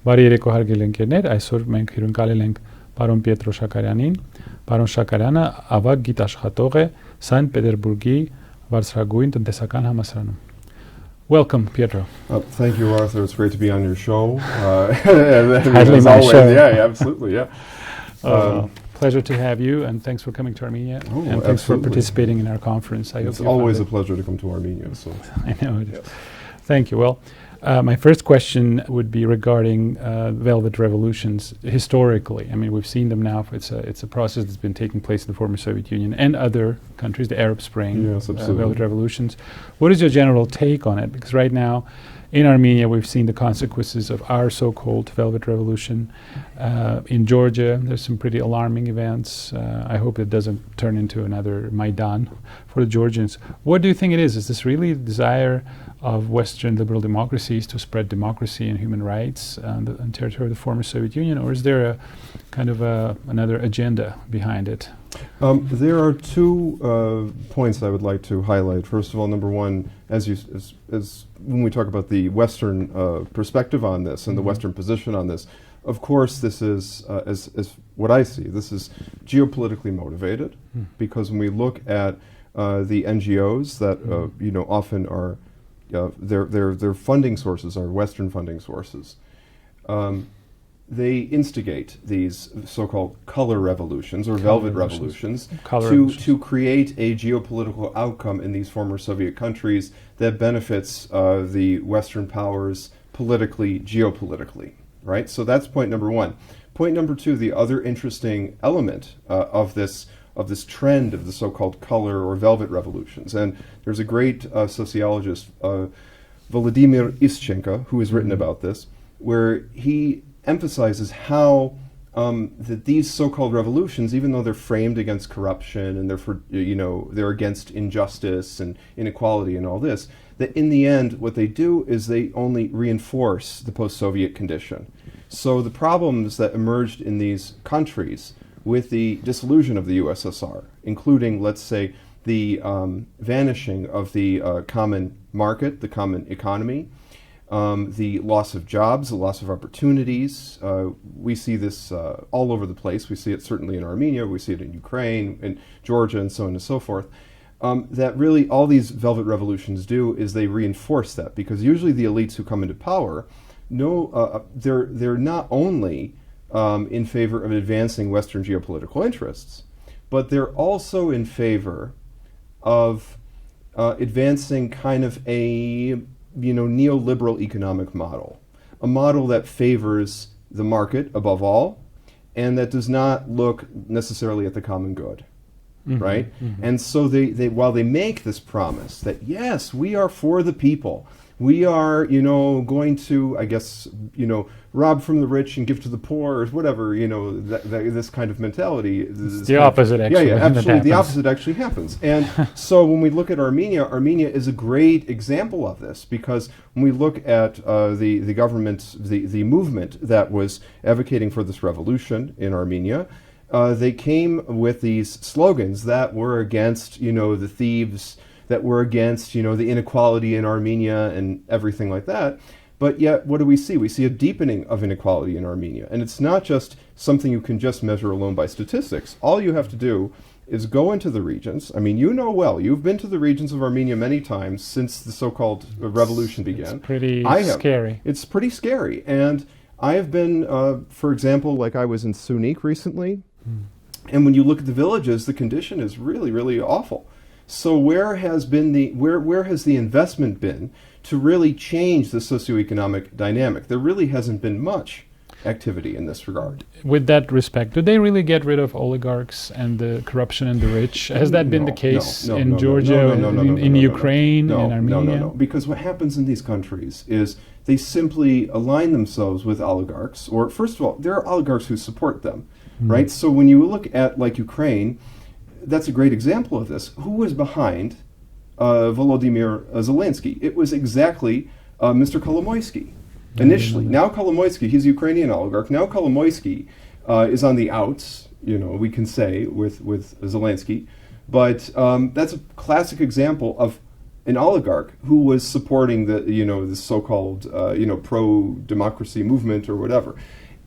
Բարի երեկո հարգելի ընկերներ, այսօր մենք հյուրընկալել ենք պարոն Պիետրո Շաքարյանին։ Պարոն Շաքարյանը ավագ գիտաշխատող է Սանկտ Պետերբուրգի բարձրագույն տնտեսական համալսարանում։ Welcome, Pietro. Thank you, Arthur. It's great to be on your show. Hardly my show. Yeah, absolutely, yeah. Pleasure to have you, and thanks for coming to Armenia. Oh, and thanks for participating in our conference. It's always a pleasure to come to Armenia. So I know it is. Thank you. Well, my first question would be regarding velvet revolutions historically. I mean, we've seen them now. It's a process that's been taking place in the former Soviet Union and other countries, the Arab Spring, yes, velvet revolutions. What is your general take on it? Because right now, in Armenia, we've seen the consequences of our so-called velvet revolution. In Georgia, there's some pretty alarming events. I hope it doesn't turn into another Maidan for the Georgians. What do you think it is? Is this really the desire of Western liberal democracies to spread democracy and human rights on the territory of the former Soviet Union, or is there a kind of another agenda behind it? There are two points I would like to highlight. First of all, number one, as when we talk about the Western perspective on this and the Western position on this, of course, this is, as what I see, this is geopolitically motivated, because when we look at the NGOs that often are their funding sources are Western funding sources. They instigate these so-called color revolutions or velvet revolutions to create a geopolitical outcome in these former Soviet countries that benefits the Western powers politically, geopolitically, right? So that's point number one. Point number two, the other interesting element of this trend of the so-called color or velvet revolutions. And there's a great sociologist, Vladimir Ischenko, who has written about this, where he emphasizes how that these so-called revolutions, even though they're framed against corruption and they're against injustice and inequality and all this, that in the end what they do is they only reinforce the post-Soviet condition. So the problems that emerged in these countries with the dissolution of the USSR, including, let's say, the vanishing of the common market, the common economy, the loss of jobs, the loss of opportunities. We see this all over the place. We see it certainly in Armenia, we see it in Ukraine, in Georgia, and so on and so forth. That really all these velvet revolutions do is they reinforce that, because usually the elites who come into power, they're not only in favor of advancing Western geopolitical interests, but they're also in favor of advancing kind of a neoliberal economic model, a model that favors the market above all, and that does not look necessarily at the common good, right? And so they while they make this promise that yes, we are for the people, we are going to, I guess, rob from the rich and give to the poor, or whatever, this kind of mentality. It's the opposite, actually. Yeah, absolutely. The opposite actually happens. And so when we look at Armenia, Armenia is a great example of this, because when we look at the government, the movement that was advocating for this revolution in Armenia, they came with these slogans that were against, the thieves, that were against, the inequality in Armenia and everything like that. But yet, what do we see? We see a deepening of inequality in Armenia. And it's not just something you can just measure alone by statistics. All you have to do is go into the regions. I mean, well, you've been to the regions of Armenia many times since the so-called revolution began. It's pretty scary. It's pretty scary. And I have been, for example, like I was in Sunik recently. And when you look at the villages, the condition is really, really awful. So where has the investment been to really change the socioeconomic dynamic? There really hasn't been much activity in this regard. With that respect, do they really get rid of oligarchs and the corruption and the rich? Has that been the case in Georgia, in Ukraine, in Armenia? No. Because what happens in these countries is they simply align themselves with oligarchs, or first of all, there are oligarchs who support them, right? So when you look at like Ukraine, that's a great example of this. Who was behind Volodymyr Zelensky? It was exactly Mr. Kolomoisky initially. Now Kolomoisky, he's a Ukrainian oligarch. Now Kolomoisky is on the outs, we can say, with Zelensky. But that's a classic example of an oligarch who was supporting the so-called pro-democracy movement or whatever.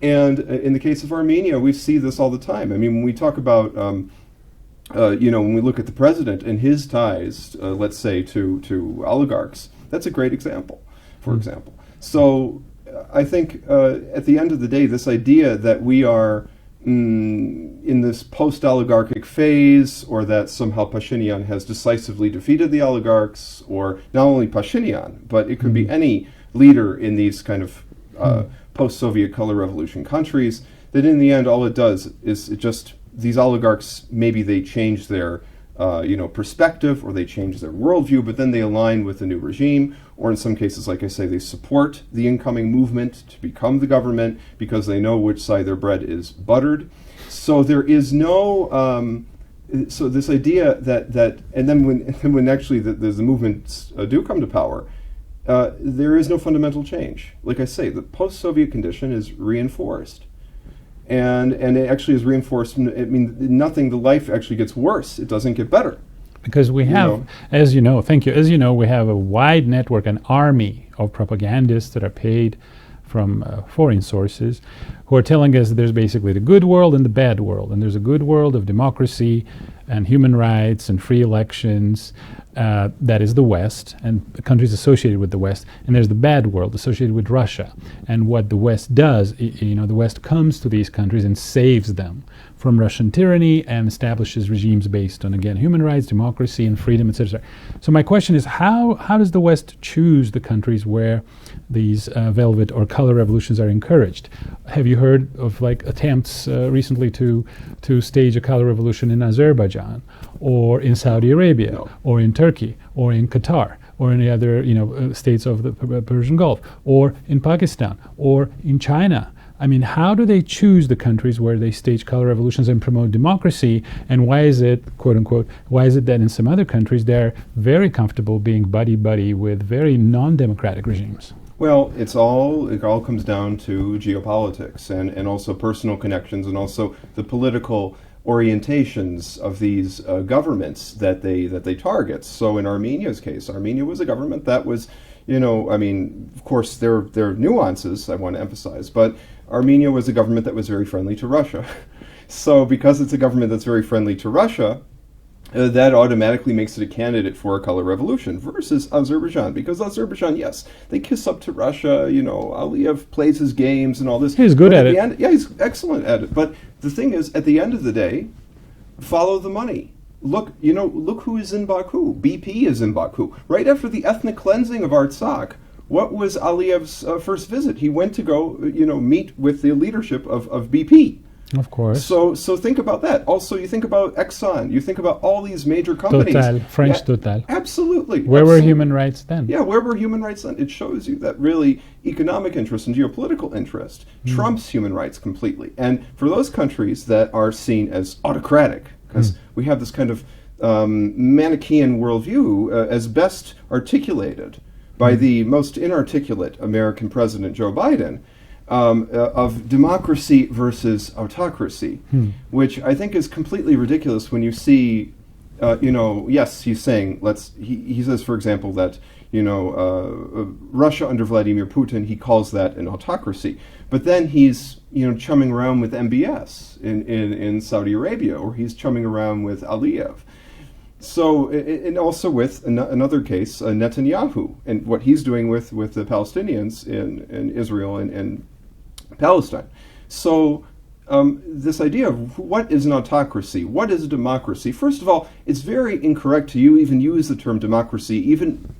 And in the case of Armenia, we see this all the time. I mean, when we talk about when we look at the president and his ties, let's say to oligarchs, that's a great example. For example, so I think at the end of the day, this idea that we are in this post-oligarchic phase, or that somehow Pashinyan has decisively defeated the oligarchs, or not only Pashinyan, but it could be any leader in these kind of post-Soviet color revolution countries, that in the end all it does is it just, these oligarchs, maybe they change their perspective, or they change their worldview, but then they align with the new regime, or in some cases, like I say, they support the incoming movement to become the government because they know which side their bread is buttered. So there is no, so this idea that and then when actually the movements do come to power, there is no fundamental change. Like I say, the post-Soviet condition is reinforced. And it actually is reinforced. I mean, the life actually gets worse. It doesn't get better. Because we have, as you know, we have a wide network, an army of propagandists that are paid from foreign sources who are telling us that there's basically the good world and the bad world. And there's a good world of democracy and human rights and free elections. That is the West and countries associated with the West. And there's the bad world associated with Russia. And what the West does, the West comes to these countries and saves them from Russian tyranny and establishes regimes based on, again, human rights, democracy, and freedom, etc. So my question is, how does the West choose the countries where these velvet or color revolutions are encouraged? Have you heard of attempts recently to stage a color revolution in Azerbaijan, or in Saudi Arabia, No. or in Turkey, or in Qatar, or any other states of the Persian Gulf, or in Pakistan, or in China? I mean, how do they choose the countries where they stage color revolutions and promote democracy? And why is it, quote unquote, why is it that in some other countries they're very comfortable being buddy-buddy with very non-democratic regimes? Well, it all comes down to geopolitics and also personal connections, and also the political orientations of these governments that they target. So in Armenia's case, Armenia was a government that was, of course there are nuances I want to emphasize, but Armenia was a government that was very friendly to Russia. So because it's a government that's very friendly to Russia, that automatically makes it a candidate for a color revolution versus Azerbaijan, because Azerbaijan, yes, they kiss up to Russia, Aliyev plays his games and all this. He's good at it. He's excellent at it. But the thing is, at the end of the day, follow the money. Look who is in Baku. BP is in Baku. Right after the ethnic cleansing of Artsakh, what was Aliyev's first visit? He went to go, meet with the leadership of BP. Of course. So think about that. Also, you think about Exxon. You think about all these major companies. Total, French Total. Absolutely. Where were human rights then? Yeah, where were human rights then? It shows you that really economic interest and geopolitical interest trumps human rights completely. And for those countries that are seen as autocratic, because we have this kind of Manichaean worldview as best articulated by the most inarticulate American president, Joe Biden, of democracy versus autocracy, which I think is completely ridiculous when you see, yes, he's saying, he says, for example, that, Russia under Vladimir Putin, he calls that an autocracy. But then he's, chumming around with MBS in Saudi Arabia, or he's chumming around with Aliyev. So, and also with another case, Netanyahu, and what he's doing with the Palestinians in Israel and Palestine. So this idea of what is an autocracy, what is a democracy, first of all, it's very incorrect to even use the term democracy even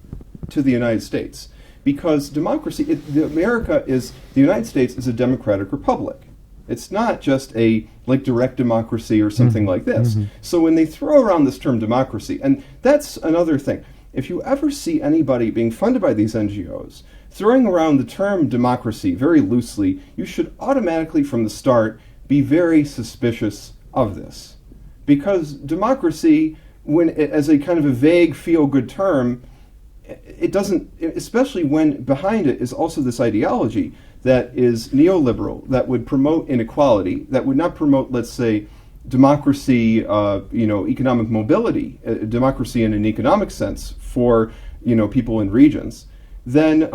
to the United States, because democracy, the United States is a democratic republic. It's not just a direct democracy or something like this. So when they throw around this term democracy, and that's another thing, if you ever see anybody being funded by these NGOs throwing around the term democracy very loosely, you should automatically from the start be very suspicious of this. Because democracy, as a kind of a vague feel-good term, it doesn't, especially when behind it is also this ideology that is neoliberal, that would promote inequality, that would not promote, let's say, democracy, economic mobility, democracy in an economic sense for people in regions, then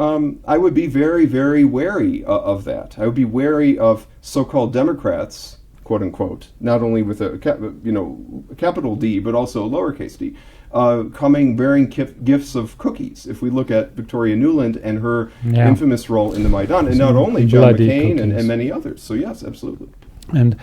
I would be very, very wary of that. I would be wary of so-called Democrats, quote unquote, not only with a capital D, but also a lowercase d, coming bearing gifts of cookies. If we look at Victoria Nuland and her infamous role in the Maidan, and not only John McCain and many others. So yes, absolutely. And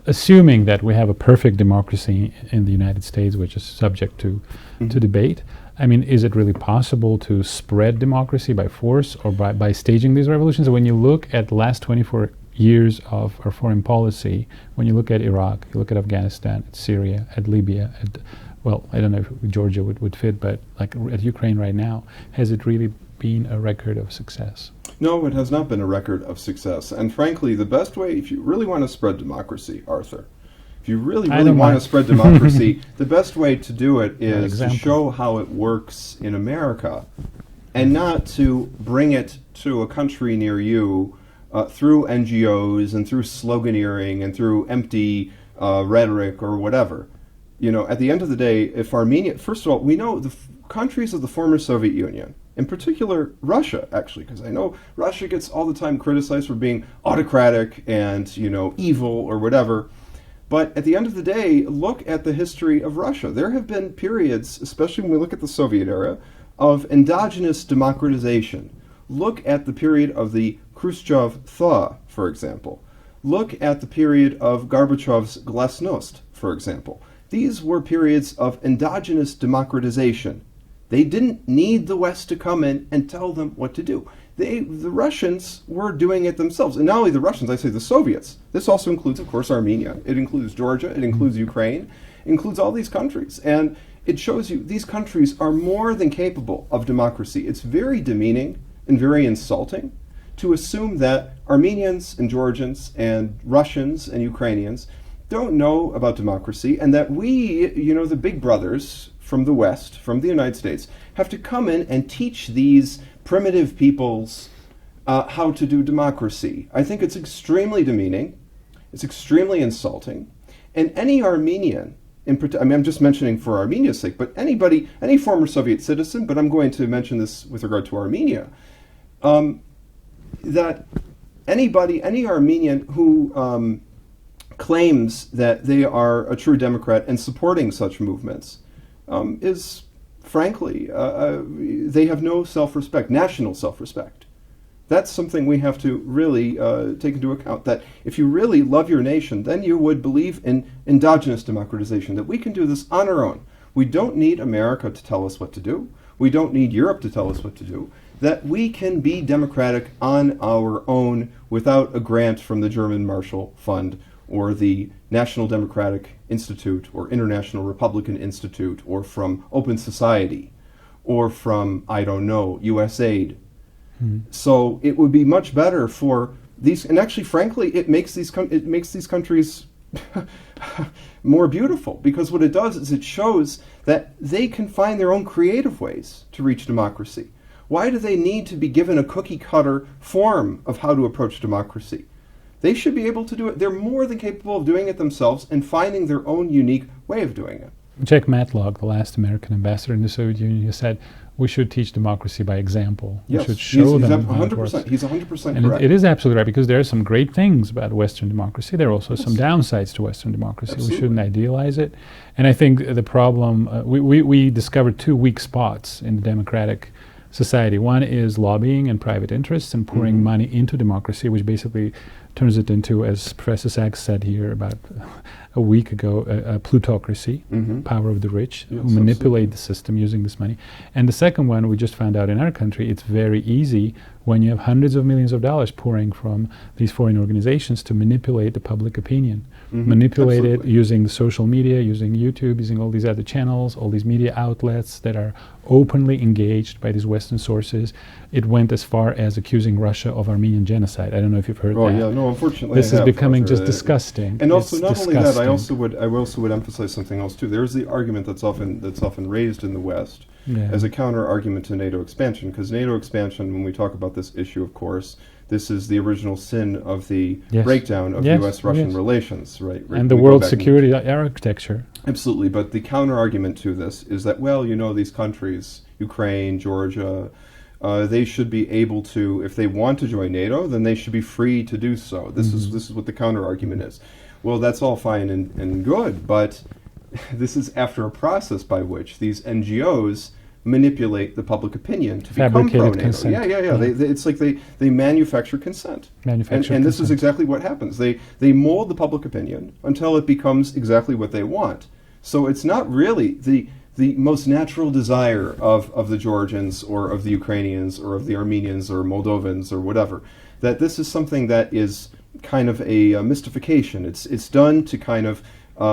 assuming that we have a perfect democracy in the United States, which is subject to debate, I mean, is it really possible to spread democracy by force or by staging these revolutions? When you look at the last 24 years of our foreign policy, when you look at Iraq, you look at Afghanistan, at Syria, at Libya, well, I don't know if Georgia would fit, but like at Ukraine right now, has it really been a record of success? No, it has not been a record of success. And frankly, the best way, if you really want to spread democracy, Arthur, if you really want to spread democracy, the best way to do it is to show how it works in America and not to bring it to a country near you through NGOs and through sloganeering and through empty rhetoric or whatever. At the end of the day, if Armenia, first of all, we know the countries of the former Soviet Union, in particular Russia, actually, because I know Russia gets all the time criticized for being autocratic and, evil or whatever. But at the end of the day, look at the history of Russia. There have been periods, especially when we look at the Soviet era, of endogenous democratization. Look at the period of the Khrushchev thaw, for example. Look at the period of Gorbachev's glasnost, for example. These were periods of endogenous democratization. They didn't need the West to come in and tell them what to do. The Russians were doing it themselves. And not only the Russians, I say the Soviets. This also includes, of course, Armenia. It includes Georgia. It includes Ukraine. It includes all these countries. And it shows you these countries are more than capable of democracy. It's very demeaning and very insulting to assume that Armenians and Georgians and Russians and Ukrainians don't know about democracy, and that we, the big brothers from the West, from the United States, have to come in and teach these primitive peoples how to do democracy. I think it's extremely demeaning, it's extremely insulting, and any Armenian, I'm just mentioning for Armenia's sake, but anybody, any former Soviet citizen, but I'm going to mention this with regard to Armenia, that any Armenian who claims that they are a true Democrat and supporting such movements is, frankly, they have no self-respect, national self-respect. That's something we have to really take into account, that if you really love your nation, then you would believe in endogenous democratization, that we can do this on our own. We don't need America to tell us what to do. We don't need Europe to tell us what to do. That we can be democratic on our own without a grant from the German Marshall Fund or the National Democratic Institute or International Republican Institute or from Open Society or from, I don't know, USAID. So it would be much better for these, and actually, frankly, it makes these countries more beautiful, because what it does is it shows that they can find their own creative ways to reach democracy. Why do they need to be given a cookie-cutter form of how to approach democracy? They should be able to do it. They're more than capable of doing it themselves and finding their own unique way of doing it. Jack Matlock, the last American ambassador in the Soviet Union, has said, we should teach democracy by example. Yes, we should show them 100%. He's 100% and correct. It is absolutely right, because there are some great things about Western democracy. There are also some downsides to Western democracy. Absolutely. We shouldn't idealize it. And I think the problem, we discovered two weak spots in the democratic society. One is lobbying and private interests and pouring money into democracy, which basically turns it into, as Professor Sachs said here about a week ago, a plutocracy, power of the rich, who manipulate the system using this money. And the second one, we just found out in our country, it's very easy when you have hundreds of millions of dollars pouring from these foreign organizations to manipulate the public opinion. Manipulate it using the social media, using YouTube, using all these other channels, all these media outlets that are openly engaged by these Western sources. It went as far as accusing Russia of Armenian genocide. I don't know if you've heard that. Oh yeah, no, unfortunately this is becoming just disgusting. And also, not only that, I also would emphasize something else too. There's the argument that's often raised in the West as a counter argument to NATO expansion, because NATO expansion, when we talk about this issue, of course, this is the original sin of the breakdown of U.S.-Russian relations, right? And the world security architecture. Absolutely, but the counter-argument to this is that, well, these countries, Ukraine, Georgia, they should be able to, if they want to join NATO, then they should be free to do so. This is what the counter argument is. Well, that's all fine and good, but this is after a process by which these NGOs manipulate the public opinion to become pro-NATO. Consent. Yeah. It's like they manufacture consent. And this is exactly what happens. They mold the public opinion until it becomes exactly what they want. So it's not really the most natural desire of the Georgians or of the Ukrainians or of the Armenians or Moldovans or whatever, that this is something that is kind of a mystification. It's done to kind of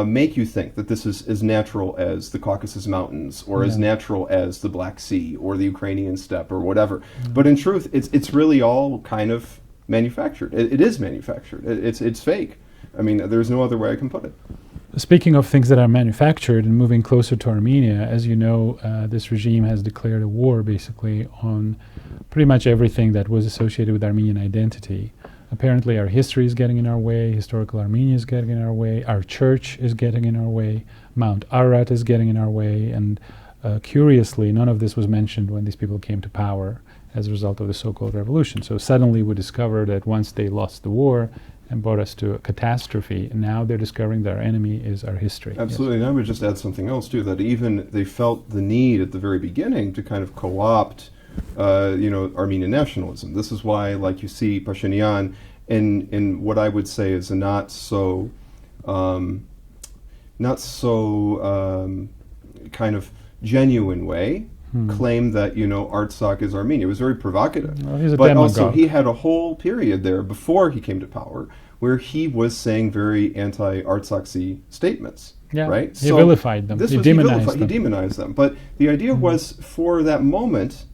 make you think that this is as natural as the Caucasus Mountains or as natural as the Black Sea or the Ukrainian steppe or whatever. But in truth, it's really all kind of manufactured. It is manufactured. It's fake. I mean, there's no other way I can put it. Speaking of things that are manufactured and moving closer to Armenia, as you know, this regime has declared a war basically on pretty much everything that was associated with Armenian identity. Apparently our history is getting in our way, historical Armenia is getting in our way, our church is getting in our way, Mount Ararat is getting in our way, and curiously, none of this was mentioned when these people came to power as a result of the so-called revolution. So suddenly we discover that once they lost the war and brought us to a catastrophe, and now they're discovering that our enemy is our history. Absolutely, and I would just add something else too, that even they felt the need at the very beginning to kind of co-opt Armenian nationalism. This is why, like you see Pashinyan in what I would say is a not so kind of genuine way, claim that Artsakh is Armenia. It was very provocative. Well, he's a but demagogue. Also he had a whole period there before he came to power where he was saying very anti-Artsakhsy statements. Yeah, right? He vilified them. He demonized them. But the idea was, for that moment,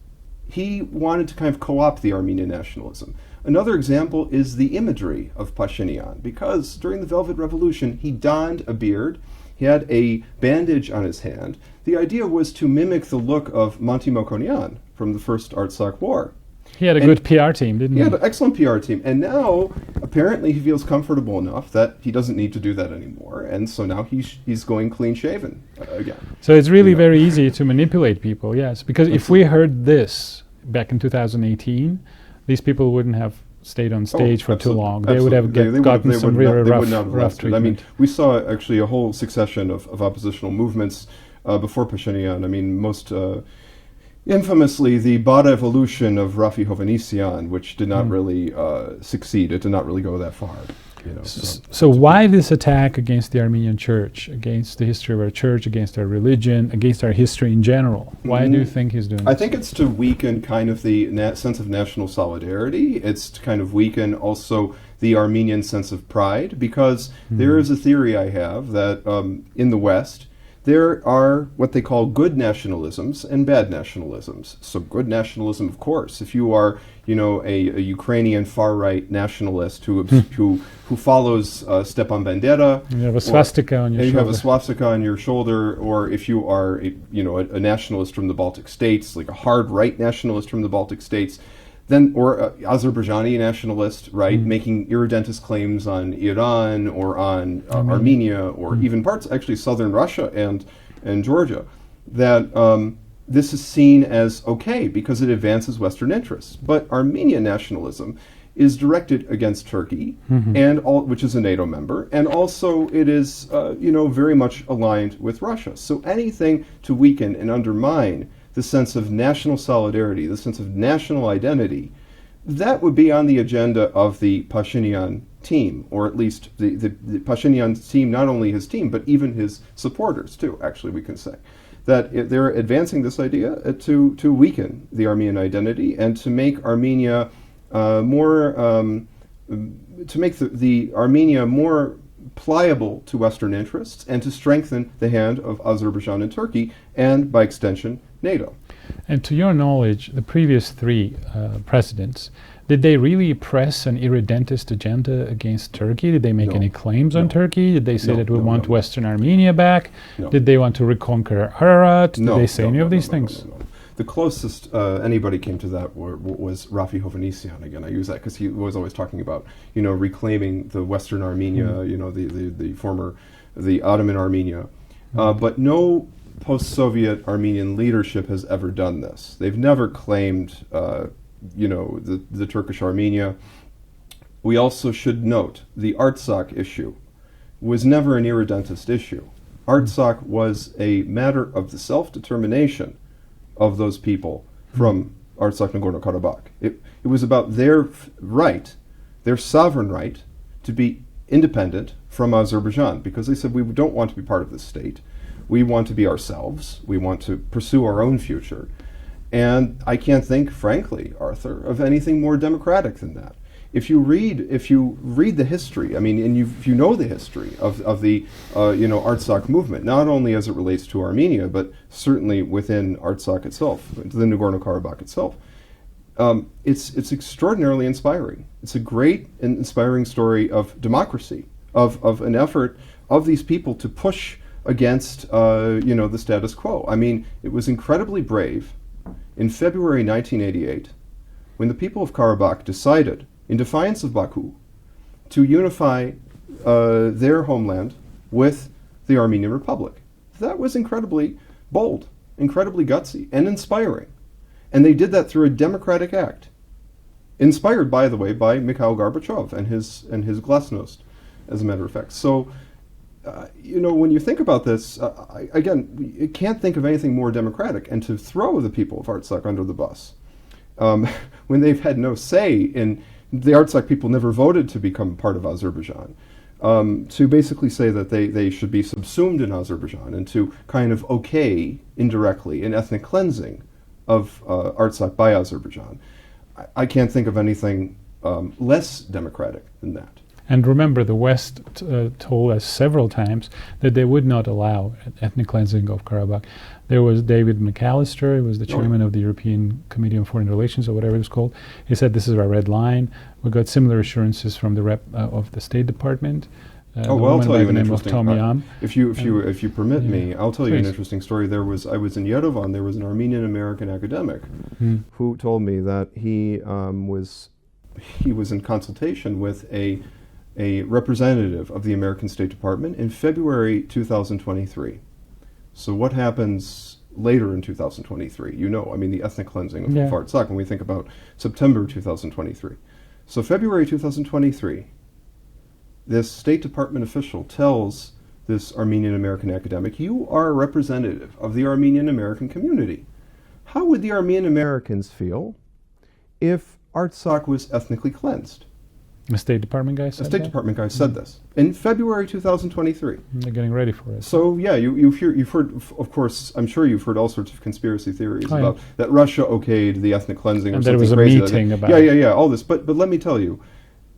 he wanted to kind of co-opt the Armenian nationalism. Another example is the imagery of Pashinyan, because during the Velvet Revolution, he donned a beard, he had a bandage on his hand. The idea was to mimic the look of Monty Mokonian from the First Artsakh War. He had a good PR team, didn't he? He had an excellent PR team. And now, apparently, he feels comfortable enough that he doesn't need to do that anymore. And so now he's going clean-shaven again. So it's really very easy to manipulate people, yes. Because if we heard this back in 2018, these people wouldn't have stayed on stage for too long. They would have gotten some really rough treatment. I mean, we saw actually a whole succession of oppositional movements before Pashinyan. I mean, most infamously, the Bada evolution of Rafi Hovhannisyan, which did not really succeed. It did not really go that far. So why this attack against the Armenian church, against the history of our church, against our religion, against our history in general? Why do you think he's doing this? I think it's to weaken kind of the sense of national solidarity. It's to kind of weaken also the Armenian sense of pride, because there is a theory I have that in the West, there are what they call good nationalisms and bad nationalisms. So good nationalism, of course, if you are, a Ukrainian far-right nationalist who follows Stepan Bandera, you have a swastika on your shoulder. You have a swastika on your shoulder, or if you are, a nationalist from the Baltic states, like a hard right nationalist from the Baltic states, then, or Azerbaijani nationalist, right, making irredentist claims on Iran or on Armenia or even parts, actually southern Russia and Georgia, that this is seen as okay because it advances Western interests. But Armenian nationalism is directed against Turkey, which is a NATO member, and also it is, very much aligned with Russia. So anything to weaken and undermine the sense of national solidarity, the sense of national identity, that would be on the agenda of the Pashinyan team, or at least the Pashinyan team, not only his team, but even his supporters too, actually, we can say. That they're advancing this idea to weaken the Armenian identity and to make Armenia to make the Armenia more pliable to Western interests and to strengthen the hand of Azerbaijan and Turkey, and by extension, NATO. And to your knowledge, the previous three presidents, did they really press an irredentist agenda against Turkey? Did they make any claims on Turkey? Did they say that we want Western Armenia back? Did they want to reconquer Ararat? Did they say any of these things? No. The closest anybody came to that was Rafi Hovhannisyan. Again, I use that because he was always talking about, reclaiming the Western Armenia, the Ottoman Armenia. But no post-Soviet Armenian leadership has ever done this. They've never claimed, the Turkish Armenia. We also should note the Artsakh issue was never an irredentist issue. Artsakh was a matter of the self-determination of those people from Artsakh Nagorno-Karabakh. It was about their right, their sovereign right, to be independent from Azerbaijan, because they said, we don't want to be part of this state. We want to be ourselves. We want to pursue our own future. And I can't think, frankly, Arthur, of anything more democratic than that. If you read the history, and if you know the history of the Artsakh movement, not only as it relates to Armenia, but certainly within Artsakh itself, the Nagorno-Karabakh itself, it's extraordinarily inspiring. It's a great and inspiring story of democracy, of an effort of these people to push against the status quo. It was incredibly brave in February 1988 when the people of Karabakh decided, in defiance of Baku, to unify their homeland with the Armenian Republic. That was incredibly bold, incredibly gutsy, and inspiring. And they did that through a democratic act, inspired, by the way, by Mikhail Gorbachev and his glasnost, as a matter of fact. So, when you think about this, you can't think of anything more democratic. And to throw the people of Artsakh under the bus, when they've had no say in, the Artsakh people never voted to become part of Azerbaijan, to basically say that they should be subsumed in Azerbaijan, and to kind of okay, indirectly, an ethnic cleansing of Artsakh by Azerbaijan. I can't think of anything less democratic than that. And remember, the West told us several times that they would not allow ethnic cleansing of Karabakh. There was David McAllister, he was the chairman of the European Committee on Foreign Relations, or whatever it was called. He said, this is our red line. We got similar assurances from the rep of the State Department. I'll tell you an interesting. If you permit me, I'll tell you an interesting story. I was in Yerevan. There was an Armenian American academic who told me that he was in consultation with a representative of the American State Department in February 2023. So what happens later in 2023? The ethnic cleansing of Artsakh, when we think about September 2023. So February 2023, this State Department official tells this Armenian American academic, you are a representative of the Armenian American community. How would the Armenian Americans feel if Artsakh was ethnically cleansed? A State Department guy said Department guy said this in February 2023. They're getting ready for it. So yeah, you've heard, of course, I'm sure you've heard all sorts of conspiracy theories about that Russia okayed the ethnic cleansing, and or something there was a crazy meeting about all this. But let me tell you,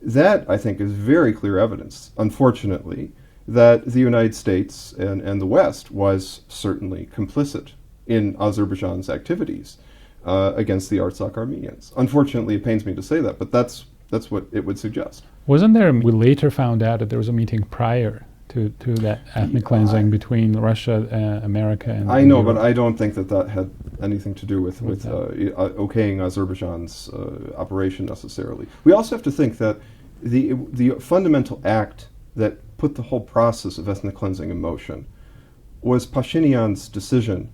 that I think is very clear evidence, unfortunately, that the United States and the West was certainly complicit in Azerbaijan's activities against the Artsakh Armenians. Unfortunately, it pains me to say that, but that's what it would suggest. Wasn't there? We later found out that there was a meeting prior to that ethnic cleansing between Russia, America, and I know, Europe. but I don't think that had anything to do with okaying Azerbaijan's operation necessarily. We also have to think that the fundamental act that put the whole process of ethnic cleansing in motion was Pashinyan's decision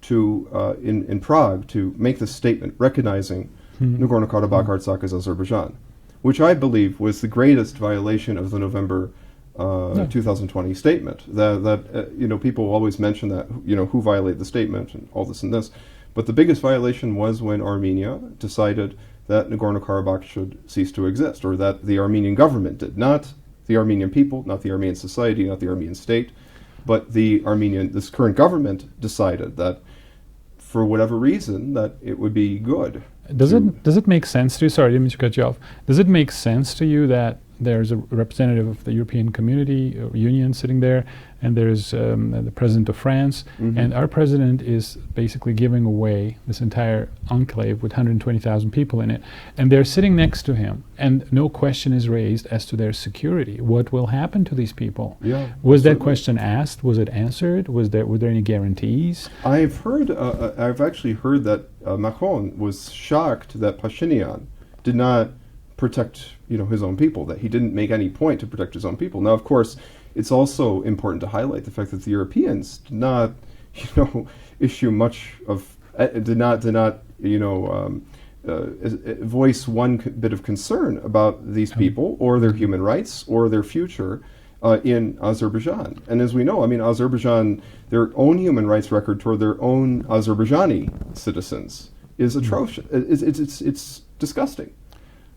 to in Prague to make this statement recognizing Nagorno-Karabakh Artsakh as Azerbaijan, which I believe was the greatest violation of the November 2020 statement. That people always mention that who violated the statement and all this and this, but the biggest violation was when Armenia decided that Nagorno-Karabakh should cease to exist, or that the Armenian government did, not the Armenian people, not the Armenian society, not the Armenian state, but this current government decided that for whatever reason that it would be good. Does it make sense to you? Sorry, I didn't mean to cut you off. Does it make sense to you that there's a representative of the European Community or Union sitting there, and there's the president of France, and our president is basically giving away this entire enclave with 120,000 people in it, and they're sitting next to him, and no question is raised as to their security. What will happen to these people? Yeah, was that question asked? Was it answered? were there any guarantees? I've actually heard that Macron was shocked that Pashinyan did not protect his own people, that he didn't make any point to protect his own people. Now, of course, it's also important to highlight the fact that the Europeans did not issue much of, did not voice one bit of concern about these people or their human rights or their future in Azerbaijan. And as we know, I mean, Azerbaijan, their own human rights record toward their own Azerbaijani citizens is atrocious. It's disgusting.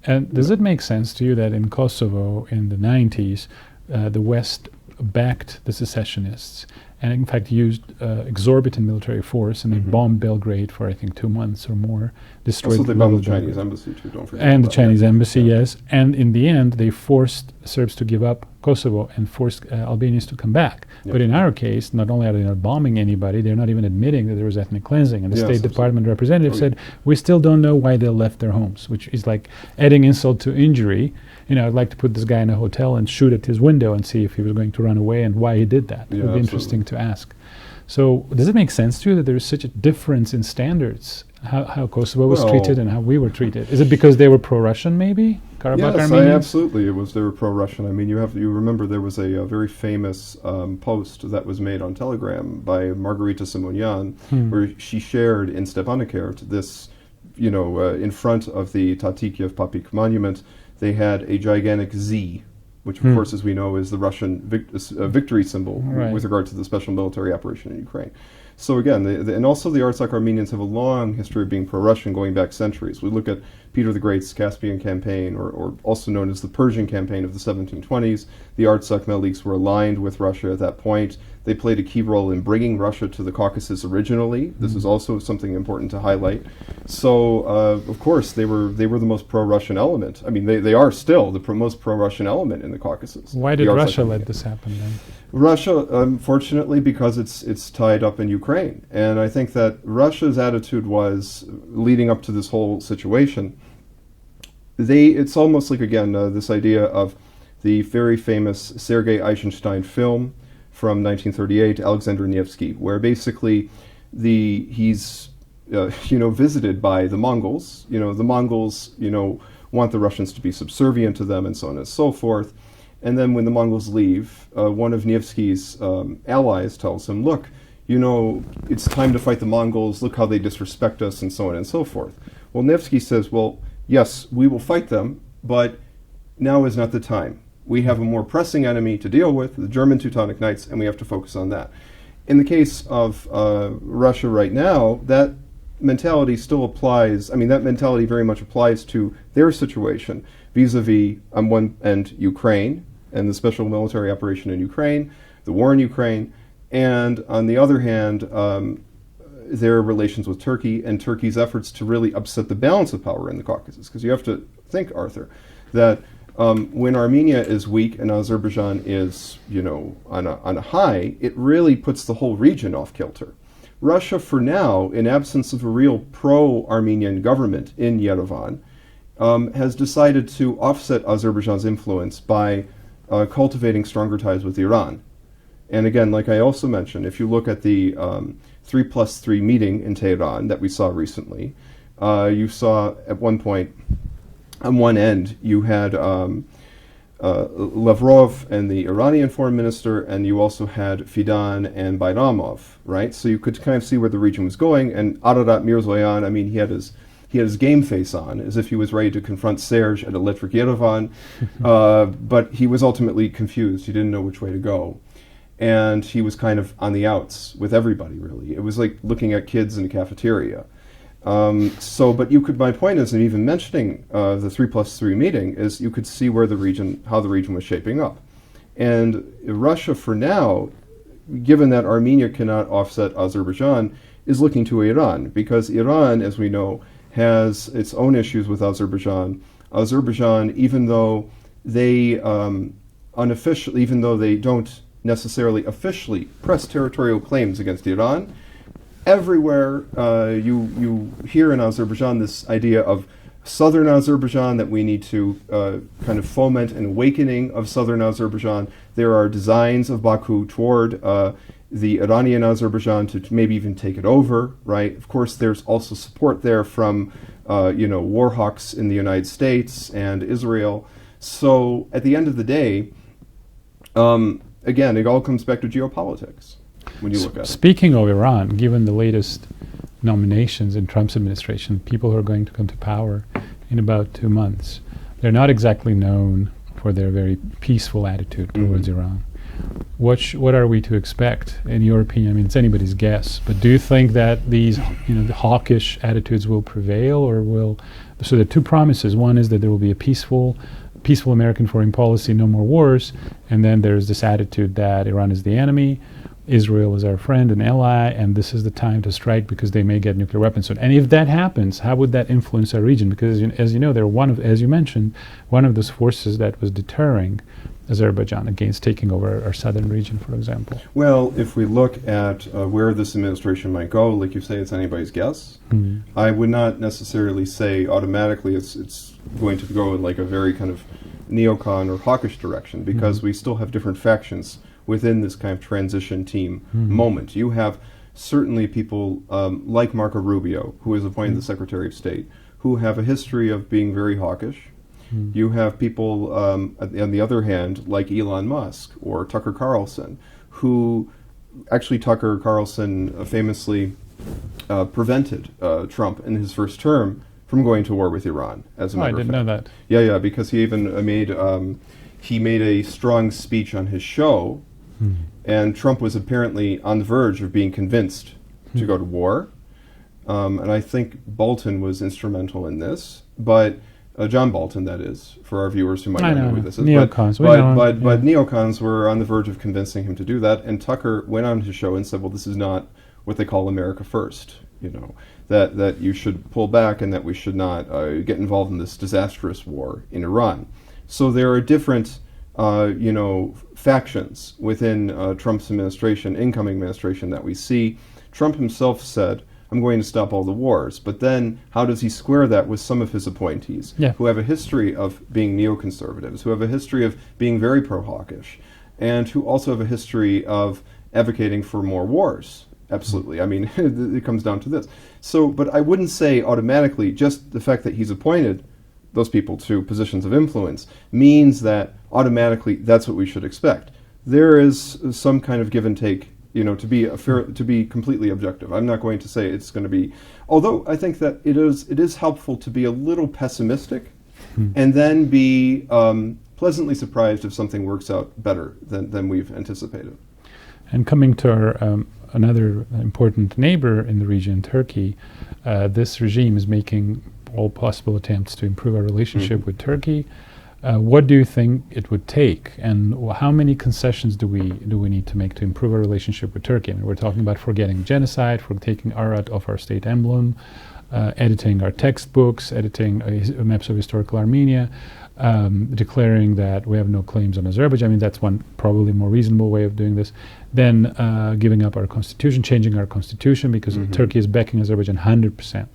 And does it make sense to you that in Kosovo in the 90s, the West backed the secessionists and in fact used exorbitant military force, and they bombed Belgrade for I think 2 months or more, destroyed also they bombed the Chinese embassy too, don't forget. And the Chinese embassy, yes. And in the end, they forced Serbs to give up Kosovo and forced Albanians to come back. Yep. But in our case, not only are they not bombing anybody, they're not even admitting that there was ethnic cleansing. And the State Department representative said, we still don't know why they left their homes, which is like adding insult to injury. I'd like to put this guy in a hotel and shoot at his window and see if he was going to run away and why he did that. It would be interesting to ask. So does it make sense to you that there is such a difference in standards, how Kosovo was treated and how we were treated? Is it because they were pro-Russian, maybe? Karabakh Armenians? Absolutely. They were pro-Russian. I mean, you remember there was a very famous post that was made on Telegram by Margarita Simonyan, where she shared in Stepanakert this, in front of the Tatikiev Papik monument, they had a gigantic Z, which of course, as we know, is the Russian victory symbol with regard to the special military operation in Ukraine. So again, and also the Artsakh Armenians have a long history of being pro-Russian going back centuries. We look at Peter the Great's Caspian campaign, or also known as the Persian campaign of the 1720s. The Artsakh Meliks were aligned with Russia at that point. They played a key role in bringing Russia to the Caucasus originally. This is also something important to highlight. So, of course, they were the most pro-Russian element. I mean, they are still the most pro-Russian element in the Caucasus. Why did Russia let this happen then? Russia, unfortunately, because it's tied up in Ukraine. And I think that Russia's attitude was, leading up to this whole situation, it's almost like, again, this idea of the very famous Sergei Eisenstein film from 1938, Alexander Nevsky, where basically he's visited by the Mongols. The Mongols, want the Russians to be subservient to them and so on and so forth. And then when the Mongols leave, one of Nevsky's allies tells him, look, it's time to fight the Mongols, look how they disrespect us, and so on and so forth. Well, Nevsky says, well, yes, we will fight them, but now is not the time. We have a more pressing enemy to deal with, the German Teutonic Knights, and we have to focus on that. In the case of Russia right now, that mentality still applies. I mean, that mentality very much applies to their situation vis-a-vis, on one end, Ukraine and the special military operation in Ukraine, the war in Ukraine, and on the other hand, their relations with Turkey and Turkey's efforts to really upset the balance of power in the Caucasus. Because you have to think, Arthur, that when Armenia is weak and Azerbaijan is, on a high, it really puts the whole region off kilter. Russia, for now, in absence of a real pro-Armenian government in Yerevan, has decided to offset Azerbaijan's influence by cultivating stronger ties with Iran. And again, like I also mentioned, if you look at the 3+3 meeting in Tehran that we saw recently, you saw at one point, on one end, you had Lavrov and the Iranian foreign minister, and you also had Fidan and Bayramov, right? So you could kind of see where the region was going. And Ararat Mirzoyan, I mean, he had his game face on, as if he was ready to confront Serge at Electric Yerevan, but he was ultimately confused. He didn't know which way to go. And he was kind of on the outs with everybody, really. It was like looking at kids in a cafeteria. But my point is, and even mentioning the 3+3 meeting, is you could see how the region was shaping up. And Russia, for now, given that Armenia cannot offset Azerbaijan, is looking to Iran, because Iran, as we know, has its own issues with Azerbaijan. Azerbaijan, even though they don't necessarily officially press territorial claims against Iran, everywhere you hear in Azerbaijan this idea of southern Azerbaijan, that we need to kind of foment an awakening of southern Azerbaijan. There are designs of Baku toward the Iranian Azerbaijan to maybe even take it over, right? Of course, there's also support there from, war hawks in the United States and Israel. So at the end of the day, again, it all comes back to geopolitics. when you look at it. Speaking of Iran, given the latest nominations in Trump's administration, people who are going to come to power in about 2 months, they're not exactly known for their very peaceful attitude towards Iran. What are we to expect, in your opinion? I mean, it's anybody's guess, but do you think that these, the hawkish attitudes will prevail, or will? So there are two promises. One is that there will be a peaceful American foreign policy, no more wars, and then there's this attitude that Iran is the enemy, Israel is our friend and ally, and this is the time to strike because they may get nuclear weapons soon. And if that happens, how would that influence our region? Because as you know, they're as you mentioned, one of those forces that was deterring Azerbaijan against taking over our southern region, for example. Well, if we look at where this administration might go, like you say, it's anybody's guess. I would not necessarily say automatically it's going to go in like a very kind of neocon or hawkish direction, because we still have different factions within this kind of transition team moment. You have certainly people like Marco Rubio, who is appointed the Secretary of State, who have a history of being very hawkish. You have people, on the other hand, like Elon Musk or Tucker Carlson, who actually Tucker Carlson famously prevented Trump in his first term from going to war with Iran. As a matter of fact. I didn't know that. Yeah, because he even made a strong speech on his show, and Trump was apparently on the verge of being convinced to go to war. And I think Bolton was instrumental in this, but John Bolton, that is, for our viewers who might not know who this is. Neocons. But neocons were on the verge of convincing him to do that, and Tucker went on his show and said, well, this is not what they call America First, that you should pull back and that we should not get involved in this disastrous war in Iran. So there are different, factions within Trump's administration, incoming administration, that we see. Trump himself said, I'm going to stop all the wars. But then how does he square that with some of his appointees who have a history of being neoconservatives, who have a history of being very pro-hawkish, and who also have a history of advocating for more wars? Absolutely. I mean, it comes down to this. So, but I wouldn't say automatically just the fact that he's appointed those people to positions of influence means that automatically that's what we should expect. There is some kind of give and take, to be completely objective. I'm not going to say it's going to be, although I think that it is helpful to be a little pessimistic and then be pleasantly surprised if something works out better than we've anticipated. And coming to our another important neighbor in the region, Turkey, this regime is making all possible attempts to improve our relationship with Turkey. What do you think it would take, and how many concessions do we need to make to improve our relationship with Turkey? I mean, we're talking about forgetting genocide, for taking Arat off our state emblem, editing our textbooks, editing maps of historical Armenia, declaring that we have no claims on Azerbaijan. I mean, that's one probably more reasonable way of doing this. Then giving up our constitution, changing our constitution, because Turkey is backing Azerbaijan 100%.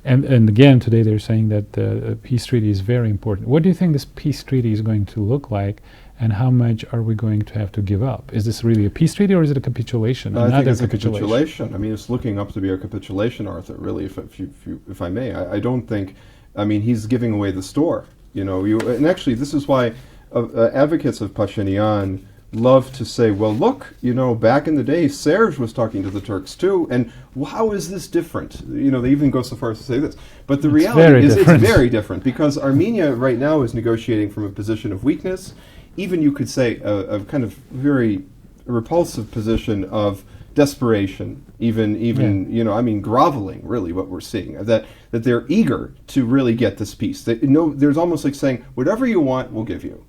And again, today they're saying that the peace treaty is very important. What do you think this peace treaty is going to look like, and how much are we going to have to give up? Is this really a peace treaty, or is it a capitulation? I think it's a capitulation. I mean, it's looking up to be a capitulation, Arthur, really, if I may. I don't think, I mean, he's giving away the store. And actually, this is why advocates of Pashinyan love to say, well, look, back in the day, Serge was talking to the Turks too, and how is this different? They even go so far as to say this. But the reality is it's very different, because Armenia right now is negotiating from a position of weakness, even you could say a kind of very repulsive position of desperation, even groveling, really, what we're seeing, that they're eager to really get this peace. There's almost like saying, whatever you want, we'll give you.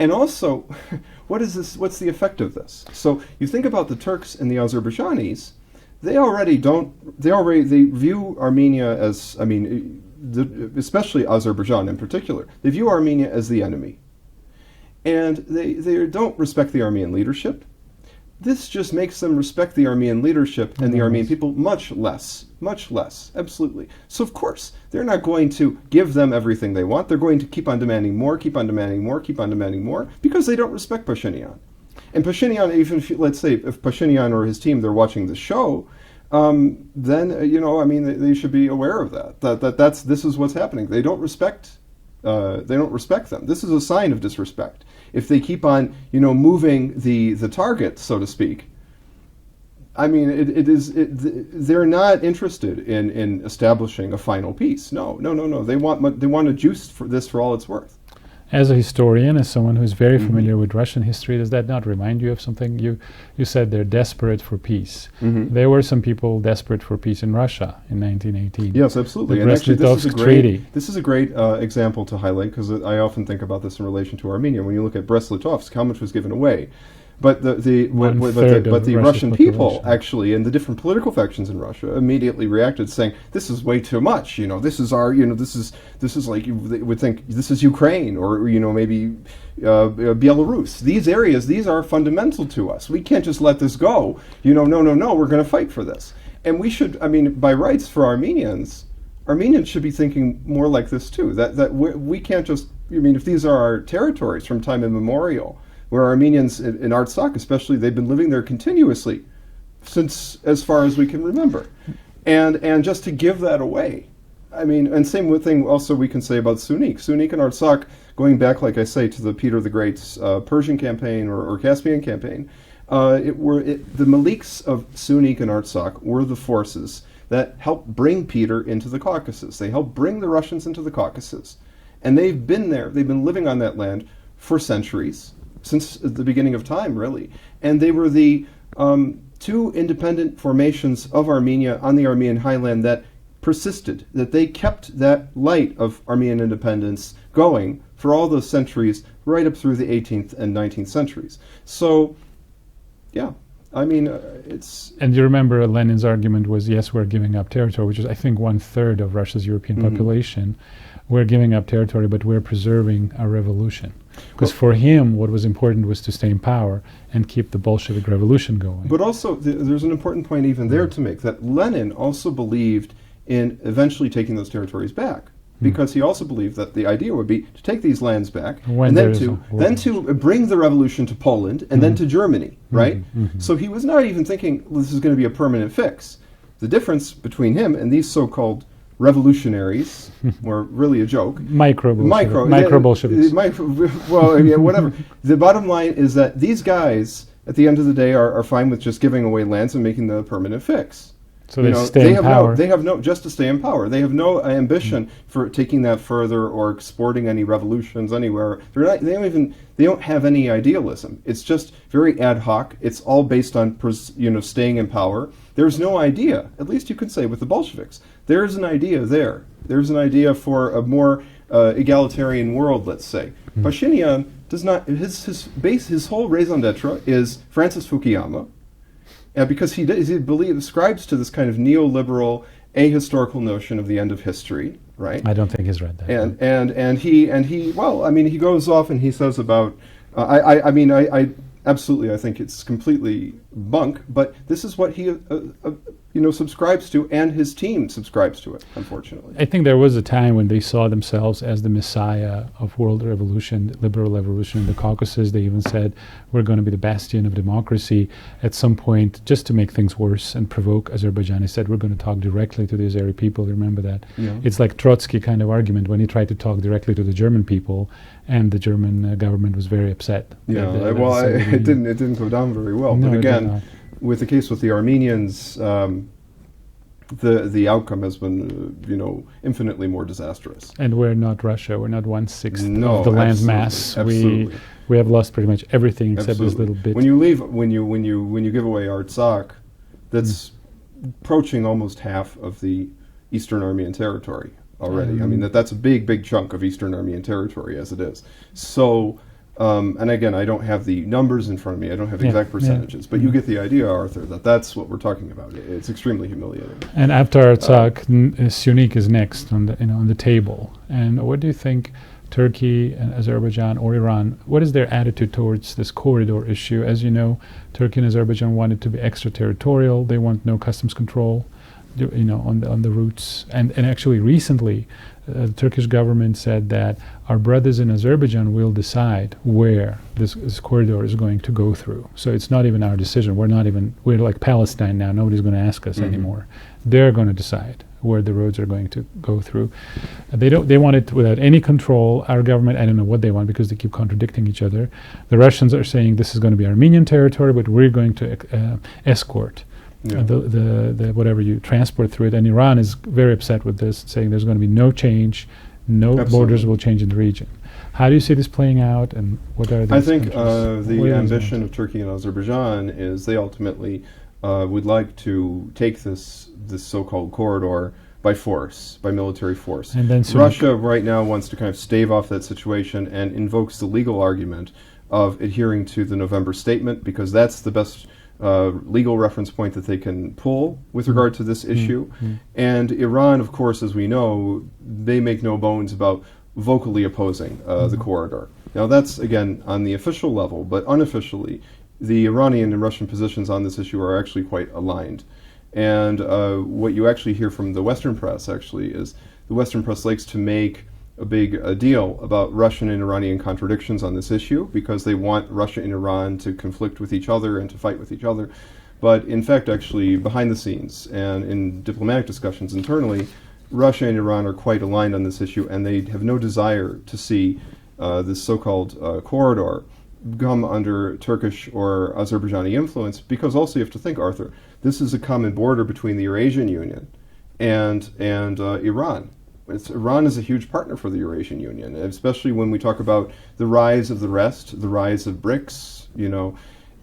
And also, what is this? What's the effect of this? So you think about the Turks and the Azerbaijanis. They view Armenia as, especially Azerbaijan in particular, they view Armenia as the enemy. And they don't respect the Armenian leadership. This just makes them respect the Armenian leadership and the Armenian people much less, absolutely. So of course, they're not going to give them everything they want. They're going to keep on demanding more, because they don't respect Pashinyan. And Pashinyan, even if, let's say, if Pashinyan or his team, they're watching the show, then, they should be aware of that. This is what's happening. They don't respect them. This is a sign of disrespect. If they keep on, moving the target, so to speak, I mean, they're not interested in establishing a final peace. No. They want to juice this for all it's worth. As a historian, as someone who's very familiar with Russian history, does that not remind you of something? You said they're desperate for peace. There were some people desperate for peace in Russia in 1918. Yes, absolutely. The And actually, Treaty. this is a great example to highlight, because I often think about this in relation to Armenia. When you look at Brest-Litovsk, how much was given away? But the Russian people actually, and the different political factions in Russia, immediately reacted, saying, "This is way too much. This is our. This is like they would think this is Ukraine, or maybe Belarus. These areas, these are fundamental to us. We can't just let this go. No. We're going to fight for this, and we should. I mean, by rights for Armenians should be thinking more like this too. That we can't just. I mean, if these are our territories from time immemorial, where Armenians in Artsakh especially, they've been living there continuously since as far as we can remember. And just to give that away, I mean, and same thing also we can say about Sunik. Sunik and Artsakh, going back, like I say, to the Peter the Great's Persian campaign or Caspian campaign, the Maliks of Sunik and Artsakh were the forces that helped bring Peter into the Caucasus. They helped bring the Russians into the Caucasus. And they've been there, they've been living on that land for centuries, since the beginning of time, really. And they were the two independent formations of Armenia on the Armenian highland that persisted, that they kept that light of Armenian independence going for all those centuries, right up through the 18th and 19th centuries. So, yeah, I mean, it's... And you remember Lenin's argument was, yes, we're giving up territory, which is, I think, 1/3 of Russia's European population. We're giving up territory, but we're preserving our revolution. Because for him, what was important was to stay in power and keep the Bolshevik revolution going. But also, there's an important point even there to make, that Lenin also believed in eventually taking those territories back. Because he also believed that the idea would be to take these lands back, and then to bring the revolution to Poland, and then to Germany, right? So he was not even thinking this is going to be a permanent fix. The difference between him and these so-called revolutionaries were really a joke. Micro Bolsheviks. Well, yeah, whatever. The bottom line is that these guys, at the end of the day, are fine with just giving away lands and making the permanent fix. So they stay in power. They have no, just to stay in power. They have no ambition for taking that further or exporting any revolutions anywhere. They don't have any idealism. It's just very ad hoc. It's all based on staying in power. There's no idea, at least you can say with the Bolsheviks. There's an idea there. There's an idea for a more egalitarian world, let's say. Pashinyan does not. His whole raison d'etre is Francis Fukuyama. Because he ascribes to this kind of neoliberal, ahistorical notion of the end of history, right? I don't think he's read that. And he well, I mean, he goes off and he says about, I absolutely, I think it's completely bunk, but this is what he subscribes to, and his team subscribes to it, unfortunately. I think there was a time when they saw themselves as the messiah of world revolution, liberal revolution in the Caucasus. They even said, we're going to be the bastion of democracy. At some point, just to make things worse and provoke Azerbaijan, he said, we're going to talk directly to the Azeri people. Remember that? Yeah. It's like Trotsky kind of argument when he tried to talk directly to the German people, and the German government was very upset. Yeah, it didn't go down very well. No, but again, with the case with the Armenians, the outcome has been, infinitely more disastrous. And we're not Russia. We're not 1/6 of the land mass. Absolutely. We have lost pretty much everything except this little bit. When you give away Artsakh, that's approaching almost half of the Eastern Armenian territory already. I mean, that's a big chunk of Eastern Armenian territory as it is. So. And again, I don't have the numbers in front of me. I don't have exact percentages, but you get the idea, Arthur, that's what we're talking about. It's extremely humiliating. And after Artsakh, Sunik is next on the table. And what do you think Turkey and Azerbaijan or Iran, what is their attitude towards this corridor issue? As you know, Turkey and Azerbaijan want it to be extraterritorial. They want no customs control, on the routes. And actually recently, the Turkish government said that our brothers in Azerbaijan will decide where this corridor is going to go through. So it's not even our decision. We're like Palestine now. Nobody's going to ask us anymore. They're going to decide where the roads are going to go through. They want it without any control. Our government, I don't know what they want because they keep contradicting each other. The Russians are saying this is going to be Armenian territory, but we're going to escort the whatever you transport through it. And Iran is very upset with this, saying there's going to be no change, no borders will change in the region. How do you see this playing out, and what are the I think the ambition of Turkey and Azerbaijan is they ultimately would like to take this so-called corridor by force, by military force. And then Russia right now wants to kind of stave off that situation and invokes the legal argument of adhering to the November statement, because that's the best legal reference point that they can pull with regard to this issue. And Iran, of course, as we know, they make no bones about vocally opposing the corridor. Now that's, again, on the official level, but unofficially, the Iranian and Russian positions on this issue are actually quite aligned. And what you actually hear from the Western press, actually, is the Western press likes to make a big deal about Russian and Iranian contradictions on this issue, because they want Russia and Iran to conflict with each other and to fight with each other. But in fact, actually, behind the scenes and in diplomatic discussions internally, Russia and Iran are quite aligned on this issue, and they have no desire to see this so-called corridor come under Turkish or Azerbaijani influence, because also you have to think, Arthur, this is a common border between the Eurasian Union and Iran. Iran is a huge partner for the Eurasian Union, especially when we talk about the rise of the rest, the rise of BRICS.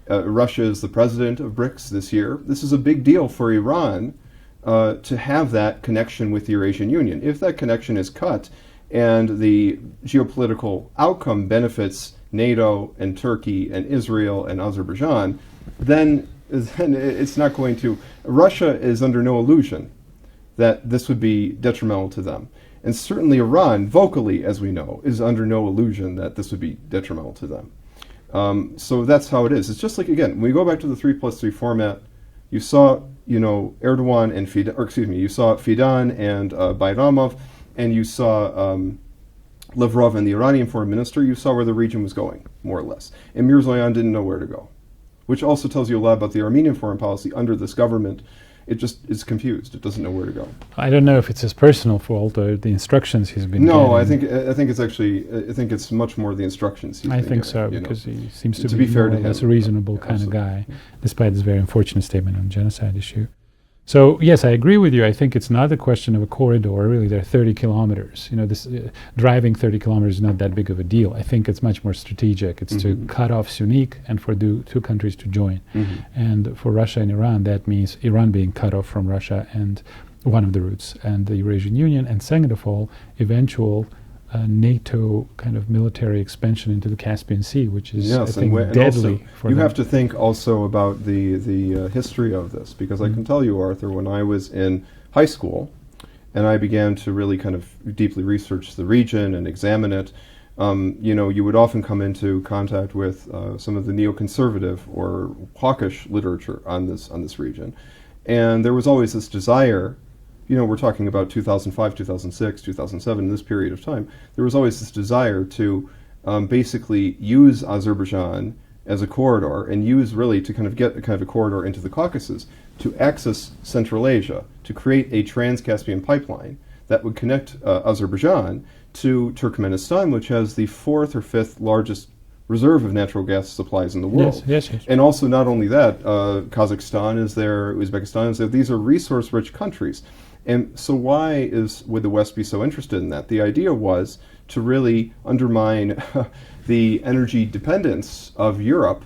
Russia is the president of BRICS this year. This is a big deal for Iran to have that connection with the Eurasian Union. If that connection is cut and the geopolitical outcome benefits NATO and Turkey and Israel and Azerbaijan, then it's not going to. Russia is under no illusion that this would be detrimental to them. And certainly Iran, vocally, as we know, is under no illusion that this would be detrimental to them. So that's how it is. It's just like, again, when we go back to the 3+3 format, you saw, Erdogan and you saw Fidan and Bayramov, and you saw Lavrov and the Iranian foreign minister. You saw where the region was going, more or less. And Mirzoyan didn't know where to go, which also tells you a lot about the Armenian foreign policy under this government. It just is confused. It doesn't know where to go. I don't know if it's his personal fault or the instructions he's been getting. No, I think it's actually, I think it's much more the instructions he's been getting. I think so, because he seems to be fair to him, as a reasonable kind of guy, despite this very unfortunate statement on the genocide issue. So, yes, I agree with you. I think it's not a question of a corridor. Really, there are 30 kilometers. Driving 30 kilometers is not that big of a deal. I think it's much more strategic. It's to cut off Sunik and for the two countries to join. And for Russia and Iran, that means Iran being cut off from Russia and one of the routes, and the Eurasian Union, and second of all, eventual NATO kind of military expansion into the Caspian Sea, which is, I think, deadly for them. You have to think also about the history of this, because I can tell you, Arthur, when I was in high school and I began to really kind of deeply research the region and examine it, you would often come into contact with some of the neoconservative or hawkish literature on this region. And there was always this desire, we're talking about 2005, 2006, 2007, this period of time, there was always this desire to basically use Azerbaijan as a corridor, and use really to kind of get a kind of a corridor into the Caucasus to access Central Asia, to create a trans-Caspian pipeline that would connect Azerbaijan to Turkmenistan, which has the 4th or 5th largest reserve of natural gas supplies in the world. Yes. And also, not only that, Kazakhstan is there, Uzbekistan is there. These are resource-rich countries. And so why would the West be so interested in that? The idea was to really undermine the energy dependence of Europe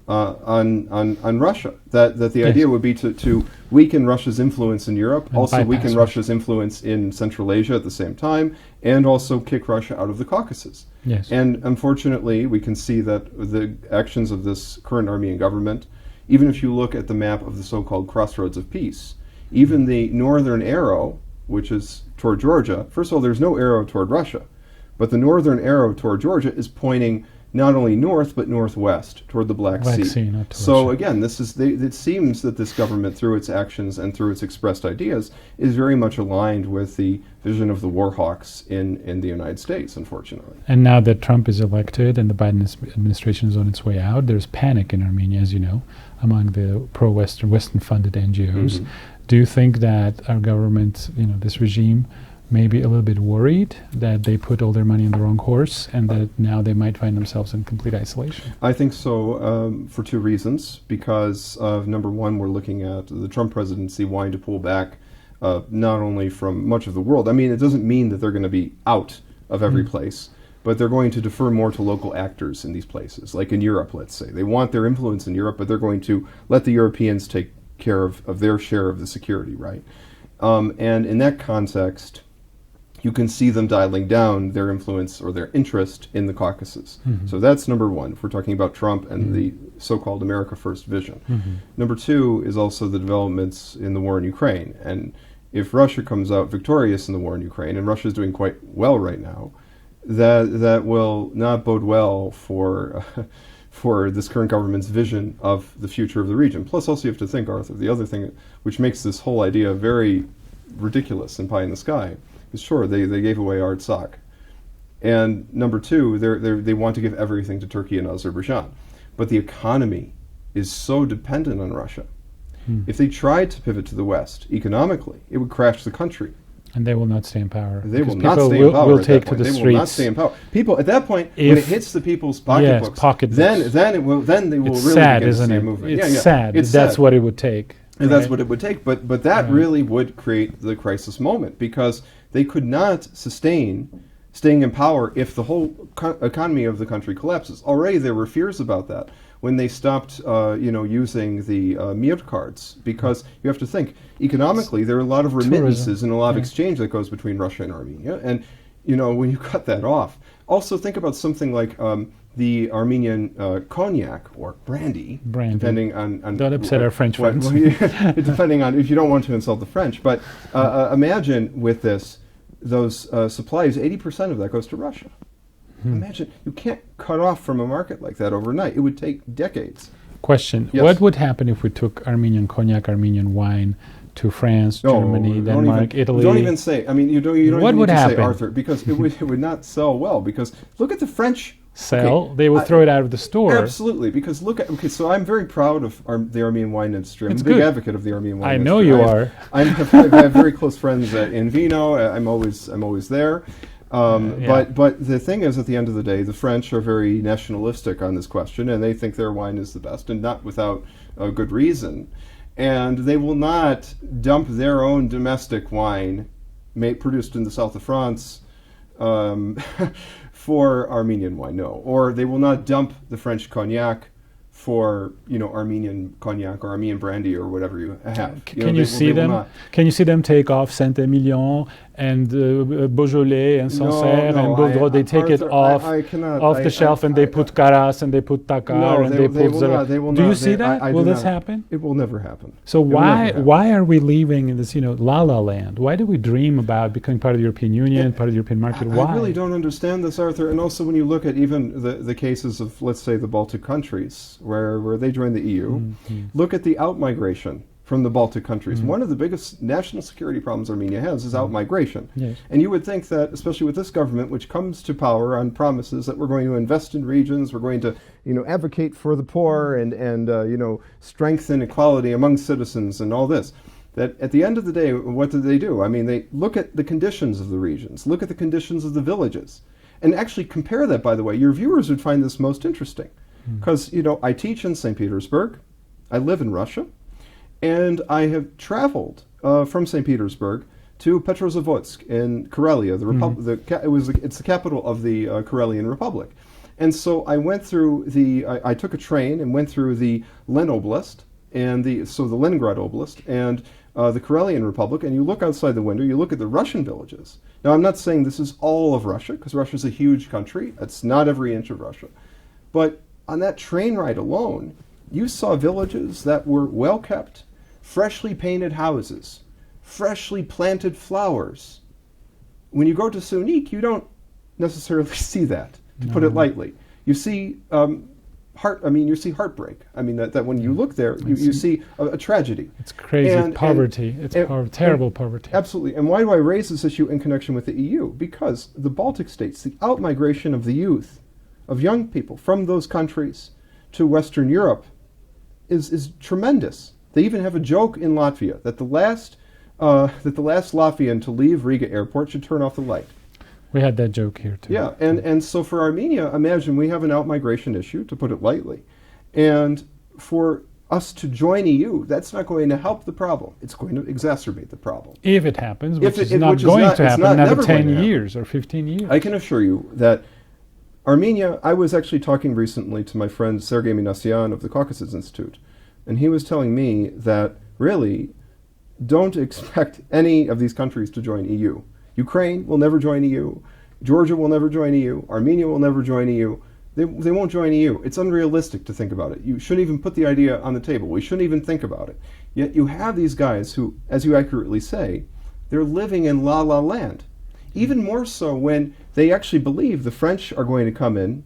on Russia. That the idea would be to weaken Russia's influence in Europe, and also weaken Russia's influence in Central Asia at the same time, and also kick Russia out of the Caucasus. Yes. And unfortunately, we can see that the actions of this current Armenian government, even if you look at the map of the so-called crossroads of peace, even the northern arrow, which is toward Georgia, first of all, there's no arrow toward Russia, but the northern arrow toward Georgia is pointing not only north, but northwest, toward the Black Sea. Not to so Russia. Again, it seems that this government, through its actions and through its expressed ideas, is very much aligned with the vision of the war hawks in the United States, unfortunately. And now that Trump is elected and the Biden administration is on its way out, there's panic in Armenia, as you know, among the pro-Western, Western-funded NGOs. Do you think that our government, this regime, maybe a little bit worried that they put all their money in the wrong horse and that now they might find themselves in complete isolation? I think so for two reasons. Because, number one, we're looking at the Trump presidency wanting to pull back not only from much of the world. I mean, it doesn't mean that they're going to be out of every place, but they're going to defer more to local actors in these places, like in Europe, let's say. They want their influence in Europe, but they're going to let the Europeans take care of their share of the security, right? And in that context, you can see them dialing down their influence or their interest in the Caucasus. So that's number one, if we're talking about Trump and the so-called America First vision. Number two is also the developments in the war in Ukraine. And if Russia comes out victorious in the war in Ukraine, and Russia is doing quite well right now, that will not bode well for for this current government's vision of the future of the region. Plus, also you have to think, Arthur, the other thing which makes this whole idea very ridiculous and pie in the sky is, sure, they gave away Artsakh. And number two, they want to give everything to Turkey and Azerbaijan. But the economy is so dependent on Russia. If they tried to pivot to the West economically, it would crash the country. And they will not stay in power. They will not stay in power. Will take to the they streets. will not stay in power. People at that point, when it hits the people's pocketbooks, then they will it's really sad, begin isn't to see it? a movement. It's sad. It's That's sad. what it would take. And that's what it would take. But that really would create the crisis moment, because they could not sustain staying in power if the whole economy of the country collapses. Already there were fears about that when they stopped using the Mir cards, because you have to think, economically there are a lot of remittances and a lot of exchange that goes between Russia and Armenia. And when you cut that off, also think about something like the Armenian cognac or brandy, depending on don't upset our French friends. Depending on, if you don't want to insult the French. But imagine with this, those supplies, 80% of that goes to Russia. Imagine, you can't cut off from a market like that overnight. It would take decades. Question, yes. What would happen if we took Armenian cognac, Armenian wine to France, Germany, Denmark, Italy? Don't even say. I mean, you don't what even would need to happen? say, Arthur, because it would not sell well. Because look at the French. They will throw it out of the store. Absolutely, because look at, so I'm very proud of the Armenian wine industry. I'm a big advocate of the Armenian wine industry. I know you are. I have very close friends in Vino. I'm always there. But the thing is, at the end of the day, the French are very nationalistic on this question, and they think their wine is the best, and not without good reason. And they will not dump their own domestic wine, produced in the south of France, for Armenian wine, no. Or they will not dump the French cognac for Armenian cognac or Armenian brandy or whatever you have. Can you see them? Can you see them take off Saint-Emilion and Beaujolais and Sancerre and Bourgogne? They take it off the shelf and they put Caras and they put Takar and they put Zara. Do you see that? Will this happen? It will never happen. So why are we living in this la la land? Why do we dream about becoming part of the European Union, part of the European market? Why? I really don't understand this, Arthur. And also when you look at even the cases of, let's say, the Baltic countries, where they joined the EU, look at the out-migration from the Baltic countries. One of the biggest national security problems Armenia has is out-migration. Yes. And you would think that, especially with this government, which comes to power on promises that we're going to invest in regions, we're going to advocate for the poor and strengthen equality among citizens and all this, that at the end of the day, what do? I mean, they look at the conditions of the regions, look at the conditions of the villages, and actually compare that, by the way. Your viewers would find this most interesting. Because, I teach in St. Petersburg, I live in Russia, and I have traveled from St. Petersburg to Petrozavodsk in Karelia, it's the capital of the Karelian Republic. And so I went through I took a train and went through the Len Oblast, the Leningrad Oblast, and the Karelian Republic, and you look outside the window, you look at the Russian villages. Now, I'm not saying this is all of Russia, because Russia's a huge country. It's not every inch of Russia. But on that train ride alone, you saw villages that were well kept, freshly painted houses, freshly planted flowers. When you go to Sunik, you don't necessarily see that, to put it lightly. You see you see heartbreak. I mean, that when you look there, you see a tragedy. It's crazy poverty. It's terrible poverty. Absolutely. And why do I raise this issue in connection with the EU? Because the Baltic states, the out-migration of the youth, of young people from those countries to Western Europe is tremendous. They even have a joke in Latvia that the last that the last Latvian to leave Riga airport should turn off the light. We had that joke here too. Yeah, and so for Armenia, imagine we have an out-migration issue, to put it lightly. And for us to join EU, that's not going to help the problem. It's going to exacerbate the problem. If it happens, which is not going to happen in another 10 years or 15 years. I can assure you that Armenia, I was actually talking recently to my friend Sergei Minasyan of the Caucasus Institute, and he was telling me that really don't expect any of these countries to join EU. Ukraine will never join EU. Georgia will never join EU. Armenia will never join EU. They won't join EU. It's unrealistic to think about it. You shouldn't even put the idea on the table. We shouldn't even think about it. Yet you have these guys who, as you accurately say, they're living in la-la land. Even more so when they actually believe the French are going to come in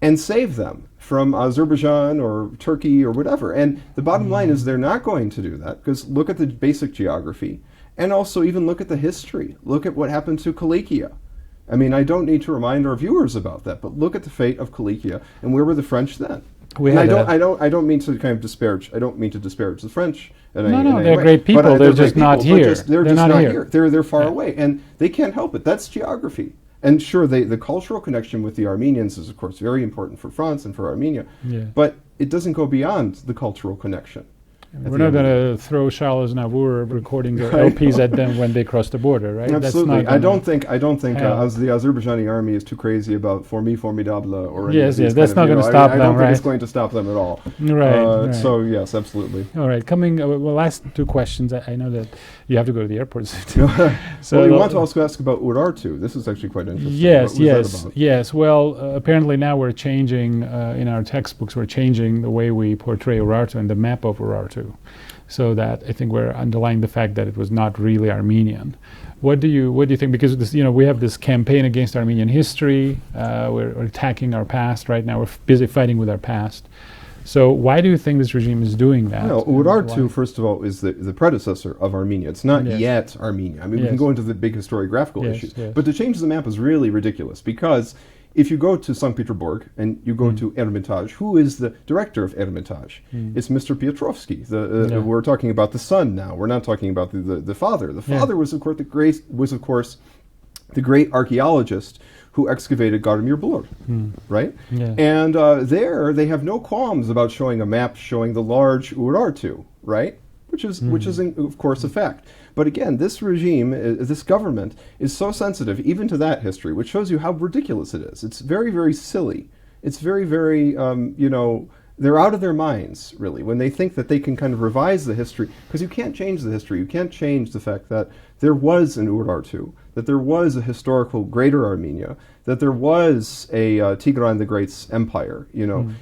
and save them from Azerbaijan or Turkey or whatever. And the bottom line is they're not going to do that, because look at the basic geography, and also even look at the history. Look at what happened to Kilikia. I mean, I don't need to remind our viewers about that, but look at the fate of Kilikia, and where were the French then? And I don't mean to kind of disparage. I don't mean to disparage the French. No, they're great people. They're just not here. They're just not here. They're far away, and they can't help it. That's geography. And sure, the cultural connection with the Armenians is, of course, very important for France and for Armenia. Yeah. But it doesn't go beyond the cultural connection. We're not going to throw Charles Navour recording their LPs at them when they cross the border, right? Absolutely. I don't think the Azerbaijani army is too crazy about "For me, formidable" or any of these that's not going to stop them, I don't right? think it's going to stop them at all. Right. So yes, absolutely. All right. Last two questions. I know that you have to go to the airport. So well, you want to also ask about Urartu. This is actually quite interesting. Yes. Well, apparently now we're changing in our textbooks. We're changing the way we portray Urartu and the map of Urartu, so that I think we're underlying the fact that it was not really Armenian. What do you think? Because this, we have this campaign against Armenian history. We're attacking our past right now. We're busy fighting with our past. So why do you think this regime is doing that? Well, Urartu, first of all, is the predecessor of Armenia. It's not yet Armenia. I mean, we can go into the big historiographical issues. But to change the map is really ridiculous, because if you go to St. Petersburg and you go to Hermitage, who is the director of Hermitage? It's Mr. Piotrovsky. We're talking about the son now. We're not talking about the father. The father was, of course, the great archaeologist who excavated Garmir Blur, right? Yeah. And there they have no qualms about showing a map showing the large Urartu, right? Which is, of course, a fact. But again, this regime, this government, is so sensitive even to that history, which shows you how ridiculous it is. It's very, very silly. It's very, very, they're out of their minds, really, when they think that they can kind of revise the history. Because you can't change the history. You can't change the fact that there was an Urartu, that there was a historical Greater Armenia, that there was a Tigran the Great's empire.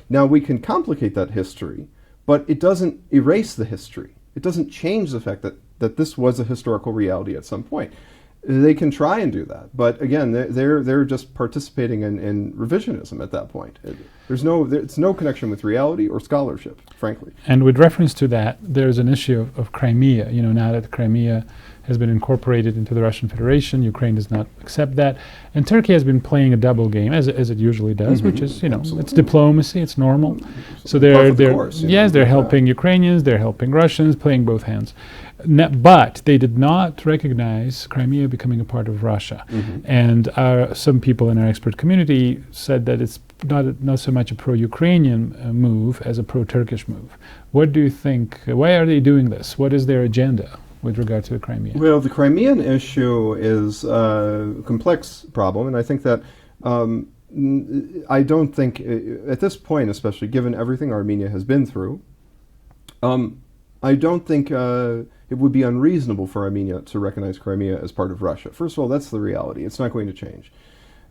Now we can complicate that history, but it doesn't erase the history. It doesn't change the fact that this was a historical reality at some point. They can try and do that, but again, they're just participating in revisionism at that point. It's no connection with reality or scholarship, frankly. And with reference to that, there's an issue of Crimea. Now that Crimea has been incorporated into the Russian Federation, Ukraine does not accept that, and Turkey has been playing a double game as it usually does, which is it's diplomacy, it's normal. So they're helping Ukrainians, they're helping Russians, playing both hands. But they did not recognize Crimea becoming a part of Russia. And some people in our expert community said that it's not so much a pro-Ukrainian move as a pro-Turkish move. What do you think? Why are they doing this? What is their agenda with regard to the Crimea? Well, the Crimean issue is a complex problem, and I think that I don't think, at this point especially, given everything Armenia has been through, I don't think it would be unreasonable for Armenia to recognize Crimea as part of Russia. First of all, that's the reality. It's not going to change.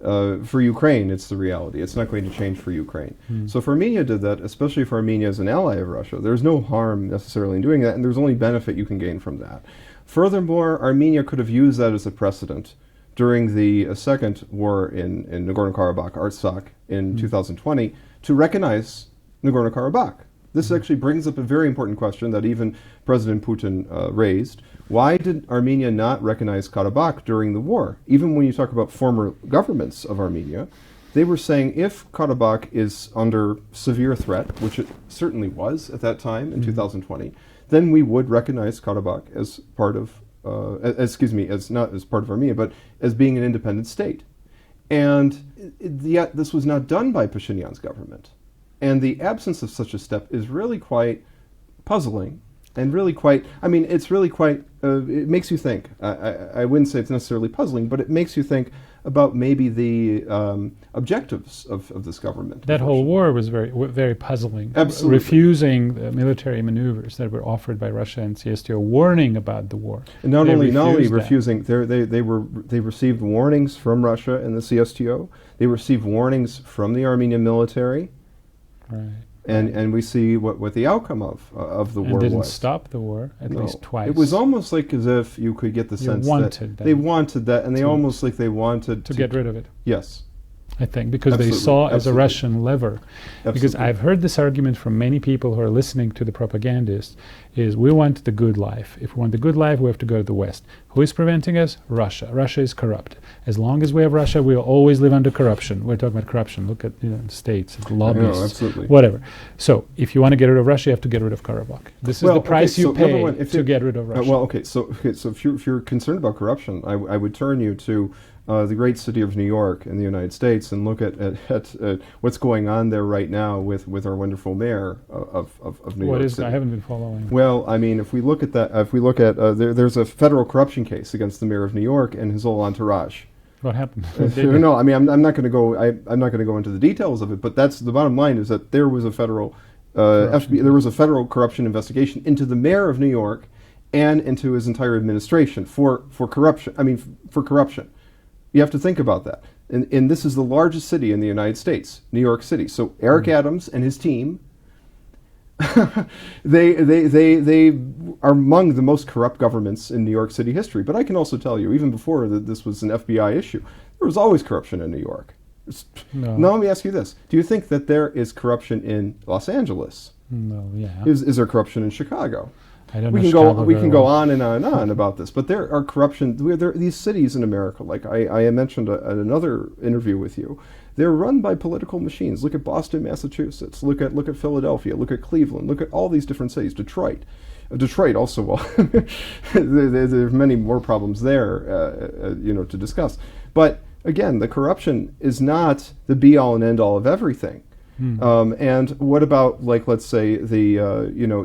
For Ukraine, it's the reality. It's not going to change for Ukraine. So if Armenia did that, especially if Armenia is an ally of Russia, there's no harm necessarily in doing that, and there's only benefit you can gain from that. Furthermore, Armenia could have used that as a precedent during the second war in Nagorno-Karabakh, Artsakh, in 2020, to recognize Nagorno-Karabakh. This actually brings up a very important question that even President Putin raised. Why did Armenia not recognize Karabakh during the war? Even when you talk about former governments of Armenia, they were saying if Karabakh is under severe threat, which it certainly was at that time in 2020, then we would recognize Karabakh as part of as not as part of Armenia, but as being an independent state. And yet this was not done by Pashinyan's government. And the absence of such a step is really quite puzzling and really quite, it's really quite, it makes you think. I wouldn't say it's necessarily puzzling, but it makes you think about maybe the objectives of this government. That whole war was very puzzling. Absolutely. Refusing the military maneuvers that were offered by Russia and CSTO, warning about the war. And not only refusing, they received warnings from Russia and the CSTO. They received warnings from the Armenian military. Right. And we see what the outcome of the war was. And didn't stop the war, at least twice. It was almost like as if you could get the sense that they wanted that, and they almost like they wanted to get rid of it. Yes. I think, because they saw as a Russian lever. Because I've heard this argument from many people who are listening to the propagandists, is we want the good life. If we want the good life, we have to go to the West. Who is preventing us? Russia. Russia is corrupt. As long as we have Russia, we will always live under corruption. We're talking about corruption. Look at the states, lobbyists, whatever. So if you want to get rid of Russia, you have to get rid of Karabakh. This is the price you pay to get rid of Russia. So if you're concerned about corruption, I would turn you to the great city of New York in the United States and look at what's going on there right now with our wonderful mayor of New York City. I haven't been following. Well, if we look at that, there's a federal corruption case against the mayor of New York and his whole entourage. What happened? No, I'm not going to go. I'm not going to go into the details of it. But that's the bottom line: is that there was a federal there was a federal corruption investigation into the mayor of New York and into his entire administration for corruption. For corruption. You have to think about that. And this is the largest city in the United States, New York City. So Eric Adams and his team, they are among the most corrupt governments in New York City history. But I can also tell you, even before this was an FBI issue, there was always corruption in New York. Now let me ask you this. Do you think that there is corruption in Los Angeles? No, yeah. Is there corruption in Chicago? We can go on and on about this, but there are corruption. There are these cities in America, like I mentioned at another interview with you. They're run by political machines. Look at Boston, Massachusetts. Look at Philadelphia. Look at Cleveland. Look at all these different cities. Detroit also. Well, there are many more problems there, to discuss. But again, the corruption is not the be-all and end-all of everything. And what about, let's say, the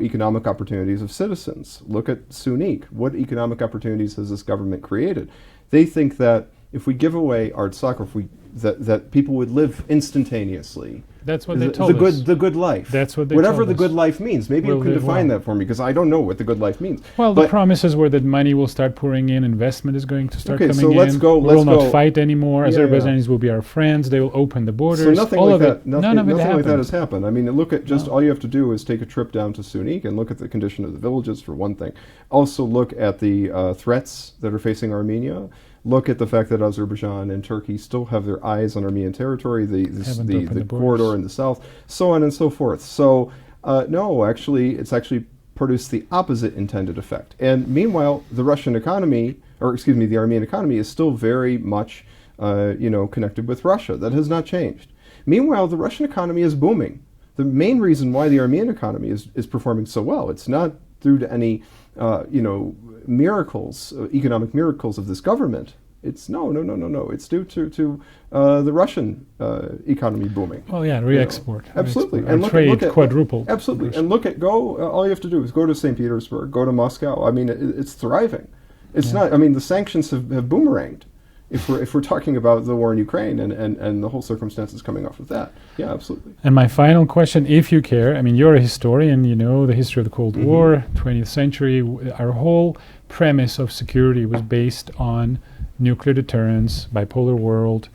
economic opportunities of citizens? Look at Sunik. What economic opportunities has this government created? They think that if we give away Artsakh, that people would live instantaneously. That's what they told us. The good life. That's what they Whatever told the us. good life means. Maybe you can define that for me, because I don't know what the good life means. Well, the promises were that money will start pouring in, investment is going to start coming in. Let's go. We will not fight anymore. Azerbaijanis will be our friends. They will open the borders. So nothing like that. None of it like that has happened. Look at all you have to do is take a trip down to Sunik and look at the condition of the villages, for one thing. Also look at the threats that are facing Armenia. Look at the fact that Azerbaijan and Turkey still have their eyes on Armenian territory, the corridor in the south, so on and so forth. So, no, actually, it's actually produced the opposite intended effect. And meanwhile, the Armenian economy is still very much, connected with Russia. That has not changed. Meanwhile, the Russian economy is booming. The main reason why the Armenian economy is performing so well, it's not due to any, miracles, economic miracles of this government. It's no. It's due to the Russian economy booming. Well, yeah, re-export. Absolutely. And trade quadrupled. Absolutely. And all you have to do is go to St. Petersburg, go to Moscow. It's thriving. It's not. The sanctions have boomeranged. If we're talking about the war in Ukraine and the whole circumstances coming off of that. Yeah, absolutely. And my final question, if you care, you're a historian, you know the history of the Cold War, 20th century. Our whole premise of security was based on nuclear deterrence, bipolar world.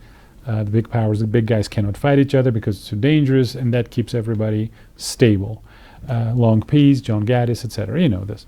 The big powers, the big guys cannot fight each other because it's too dangerous, and that keeps everybody stable. Long peace, John Gaddis, etc. You know this.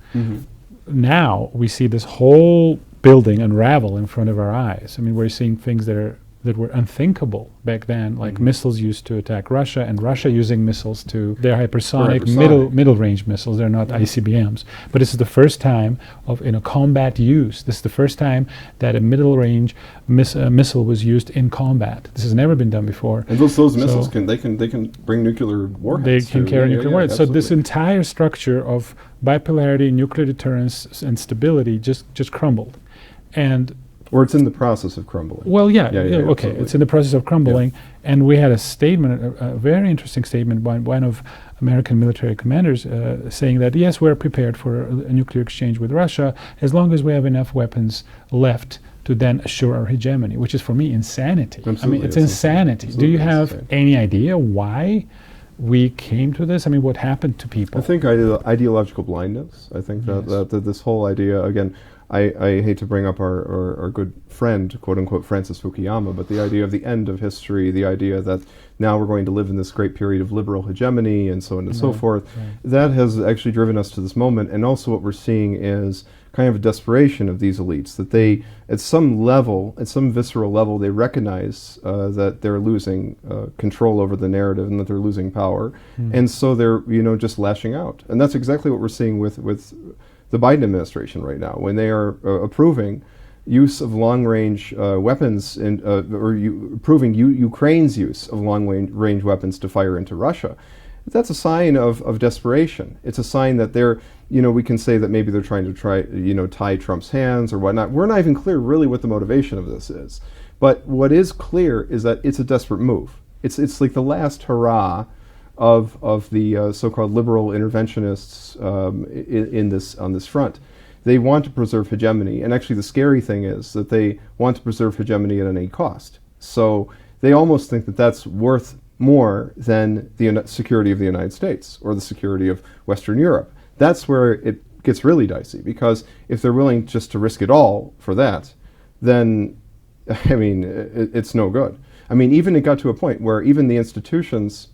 Now we see this whole building unravel in front of our eyes. We're seeing things that are that were unthinkable back then, like missiles used to attack Russia, and Russia using missiles to they're hypersonic, middle range missiles. They're not ICBMs, but this is the first time of combat use. This is the first time that a middle range missile was used in combat. This has never been done before. And those missiles can bring nuclear warheads. They can carry nuclear warheads. So this entire structure of bipolarity, nuclear deterrence, and stability just crumbled, or it's in the process of crumbling. Well, okay, it's in the process of crumbling, and we had a statement, a very interesting statement by one of American military commanders saying that, yes, we're prepared for a nuclear exchange with Russia as long as we have enough weapons left to then assure our hegemony, which is for me insanity. Absolutely, I mean, it's insanity. Do you have any idea why we came to this? I mean, what happened to people? I think ideological blindness. I think that this whole idea, again, I hate to bring up our good friend, quote unquote, Francis Fukuyama, but the idea of the end of history, the idea that now we're going to live in this great period of liberal hegemony and so on and so forth, that has actually driven us to this moment. And also what we're seeing is kind of a desperation of these elites, that they, at some level, at some visceral level, they recognize that they're losing control over the narrative and that they're losing power. And so they're, just lashing out. And that's exactly what we're seeing with the Biden administration right now, when they are approving use of long-range weapons approving Ukraine's use of long-range weapons to fire into Russia. That's a sign of desperation. It's a sign that they're, we can say that maybe they're trying to tie Trump's hands or whatnot. We're not even clear really what the motivation of this is. But what is clear is that it's a desperate move. It's like the last hurrah of the so-called liberal interventionists on this front. They want to preserve hegemony, and actually the scary thing is that they want to preserve hegemony at any cost. So they almost think that that's worth more than the security of the United States or the security of Western Europe. That's where it gets really dicey, because if they're willing just to risk it all for that, then, I mean, it's no good. I mean, even it got to a point where even the institutions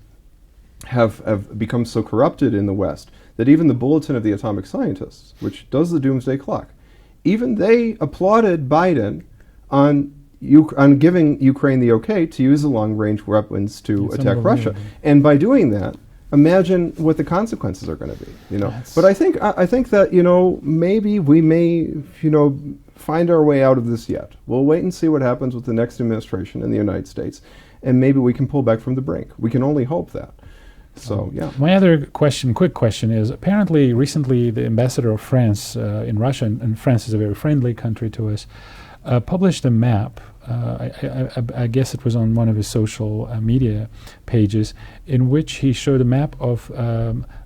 have become so corrupted in the West that even the Bulletin of the Atomic Scientists, which does the doomsday clock, even they applauded Biden on giving Ukraine the okay to use the long-range weapons to attack Russia. And by doing that, imagine what the consequences are going to be. But I think that maybe we may find our way out of this yet. We'll wait and see what happens with the next administration in the United States, and maybe we can pull back from the brink. We can only hope that. So, yeah. My other quick question is, apparently recently the ambassador of France in Russia, and France is a very friendly country to us, published a map, I guess it was on one of his social media pages, in which he showed a map of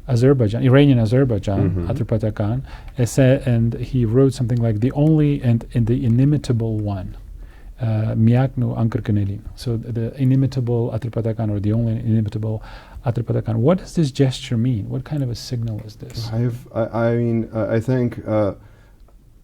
Azerbaijan, Iranian Azerbaijan, Aturpatakan, and he wrote something like the only and the inimitable one. Miaknu Ankarkanelin. So the inimitable Aturpatakan, or the only inimitable Aturpatakan. What does this gesture mean? What kind of a signal is this? I think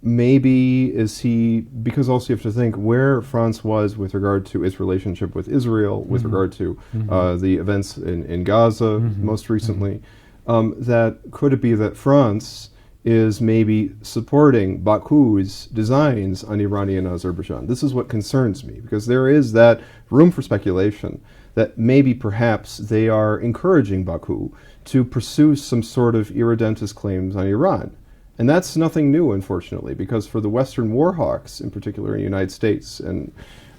maybe is he, because also you have to think where France was with regard to its relationship with Israel, with regard to the events in Gaza most recently, that could it be that France is maybe supporting Baku's designs on Iranian Azerbaijan? This is what concerns me, because there is that room for speculation that maybe perhaps they are encouraging Baku to pursue some sort of irredentist claims on Iran. And that's nothing new, unfortunately, because for the Western war hawks, in particular in the United States and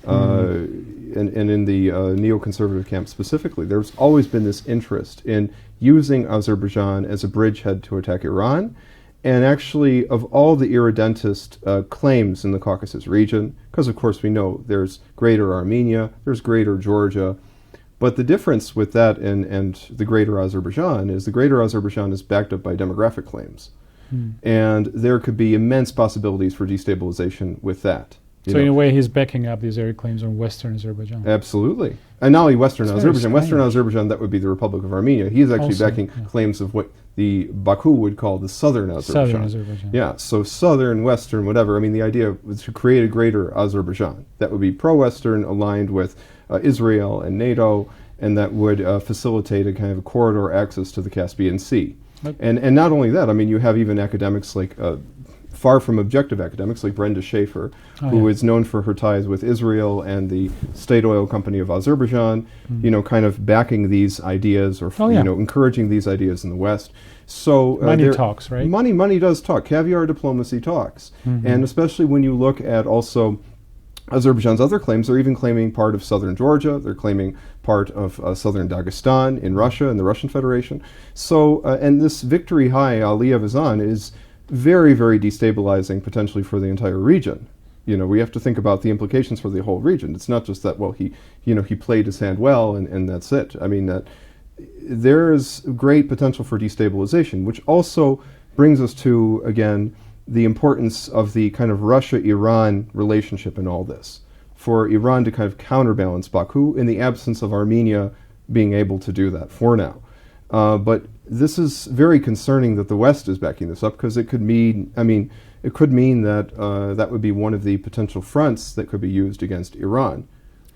in the neoconservative camp specifically, there's always been this interest in using Azerbaijan as a bridgehead to attack Iran. And actually, of all the irredentist claims in the Caucasus region, because of course we know there's Greater Armenia, there's Greater Georgia, but the difference with that and the Greater Azerbaijan is the Greater Azerbaijan is backed up by demographic claims. And there could be immense possibilities for destabilization with that. So in a way, he's backing up these area claims on Western Azerbaijan. Absolutely. And not only Western Azerbaijan. Western Azerbaijan, that would be the Republic of Armenia. He's actually backing claims of what the Baku would call the Southern Azerbaijan. Southern Azerbaijan. Yeah, so Southern, Western, whatever. I mean, the idea was to create a greater Azerbaijan that would be pro-Western, aligned with Israel and NATO, and that would facilitate a kind of a corridor access to the Caspian Sea. And not only that, I mean, you have even academics like far from objective academics like Brenda Schaefer, who is known for her ties with Israel and the state oil company of Azerbaijan, kind of backing these ideas or encouraging these ideas in the West. So money talks, right? Money does talk. Caviar diplomacy talks, and especially when you look at also Azerbaijan's other claims, they're even claiming part of southern Georgia. They're claiming part of southern Dagestan in Russia and the Russian Federation. So, and this victory high Aliyev is on is very, very destabilizing potentially for the entire region. We have to think about the implications for the whole region. It's not just that, well, he played his hand well and that's it. I mean, that there is great potential for destabilization, which also brings us to, again, the importance of the kind of Russia-Iran relationship in all this, for Iran to kind of counterbalance Baku in the absence of Armenia being able to do that for now. But this is very concerning that the West is backing this up, because it could mean, that that would be one of the potential fronts that could be used against Iran.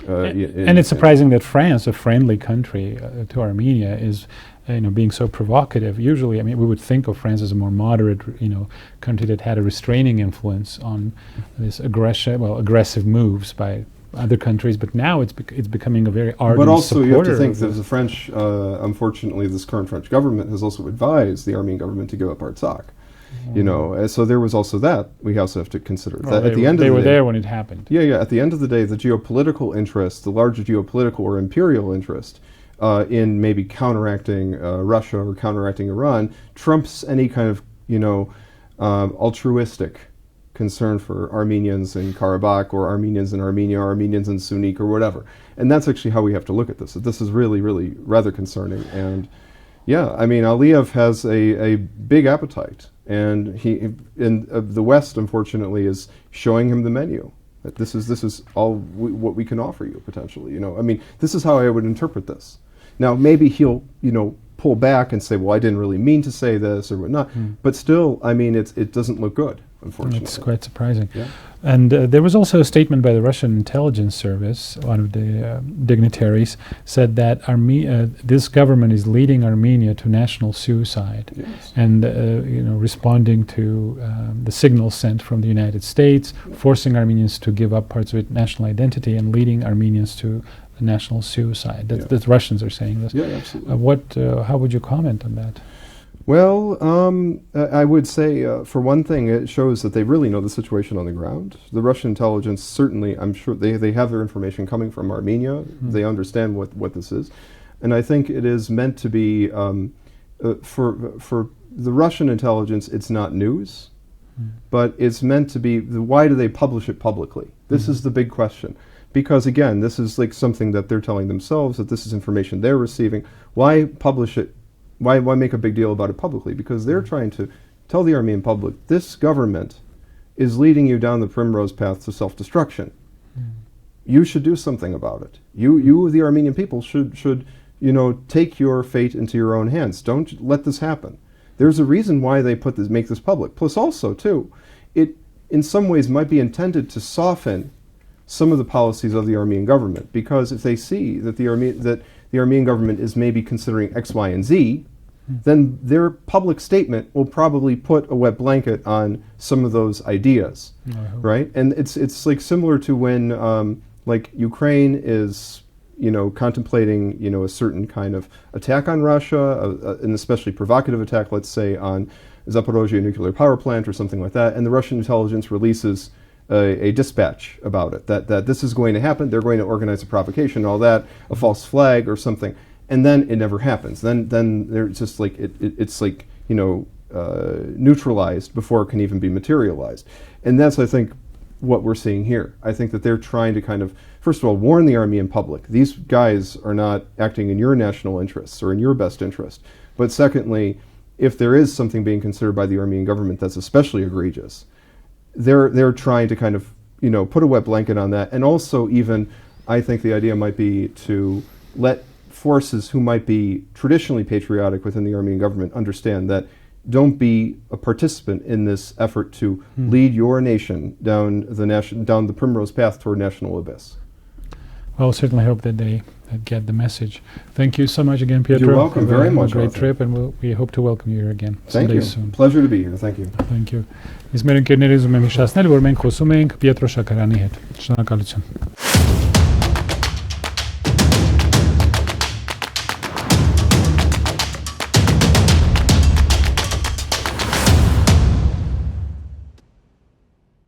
And it's surprising that France, a friendly country to Armenia, is being so provocative. Usually, we would think of France as a more moderate, country that had a restraining influence on this aggressive moves by other countries. But now it's becoming a very ardent supporter. But also, you have to think that the French, unfortunately, this current French government has also advised the Armenian government to give up Artsakh. So there was also that we also have to consider. That at the end of the day, they were there when it happened. Yeah. At the end of the day, the geopolitical interest, the larger geopolitical or imperial interest in maybe counteracting Russia or counteracting Iran trumps any kind of altruistic concern for Armenians in Karabakh or Armenians in Armenia or Armenians in Sunik or whatever. And that's actually how we have to look at this. This is really, really rather concerning. And Aliyev has a big appetite. And the West, unfortunately, is showing him the menu. That this is all what we can offer you potentially. This is how I would interpret this. Now, maybe he'll pull back and say, "Well, I didn't really mean to say this" or whatnot. But still, it doesn't look good, unfortunately. It's quite surprising. Yeah. And there was also a statement by the Russian intelligence service. One of the dignitaries said that this government is leading Armenia to national suicide, and responding to the signals sent from the United States, forcing Armenians to give up parts of its national identity, and leading Armenians to national suicide. The Russians are saying this. Yeah, absolutely. How would you comment on that? Well, I would say, for one thing, it shows that they really know the situation on the ground. The Russian intelligence, certainly, I'm sure they have their information coming from Armenia. They understand what this is. And I think it is meant to be, for the Russian intelligence, it's not news, but it's meant to be, why do they publish it publicly? This is the big question. Because, again, this is like something that they're telling themselves, that this is information they're receiving. Why publish it? Why make a big deal about it publicly? Because they're trying to tell the Armenian public, this government is leading you down the primrose path to self-destruction. You should do something about it. You, the Armenian people, should take your fate into your own hands. Don't let this happen. There's a reason why they make this public. Plus, also, too, it in some ways might be intended to soften some of the policies of the Armenian government, because if they see that the Armenian government is maybe considering X, Y, and Z, then their public statement will probably put a wet blanket on some of those ideas, right? And it's like similar to when like Ukraine is contemplating a certain kind of attack on Russia, an especially provocative attack, let's say on Zaporozhye nuclear power plant or something like that, and the Russian intelligence releases a dispatch about it, that this is going to happen, they're going to organize a provocation, all that, a false flag or something, and then it never happens. Then they're just like, it's like, neutralized before it can even be materialized. And that's, I think, what we're seeing here. I think that they're trying to kind of, first of all, warn the Armenian public. These guys are not acting in your national interests or in your best interest. But secondly, if there is something being considered by the Armenian government that's especially egregious, they're trying to kind of, put a wet blanket on that. And also even, I think the idea might be to let forces who might be traditionally patriotic within the Armenian government understand that don't be a participant in this effort to lead your nation down the primrose path toward national abyss. Well, certainly hope that they get the message. Thank you so much again, Pietro. You're welcome very much. A great Arthur. trip, and we hope to welcome you here again. Thank you. Soon. Pleasure to be here. Thank you. Thank you. Իսկ մեր ընկերների ուզում եմ հիշեցնել, որ մենք խոսում ենք Պիետրո Շաքարյանի հետ։ Շնորհակալություն։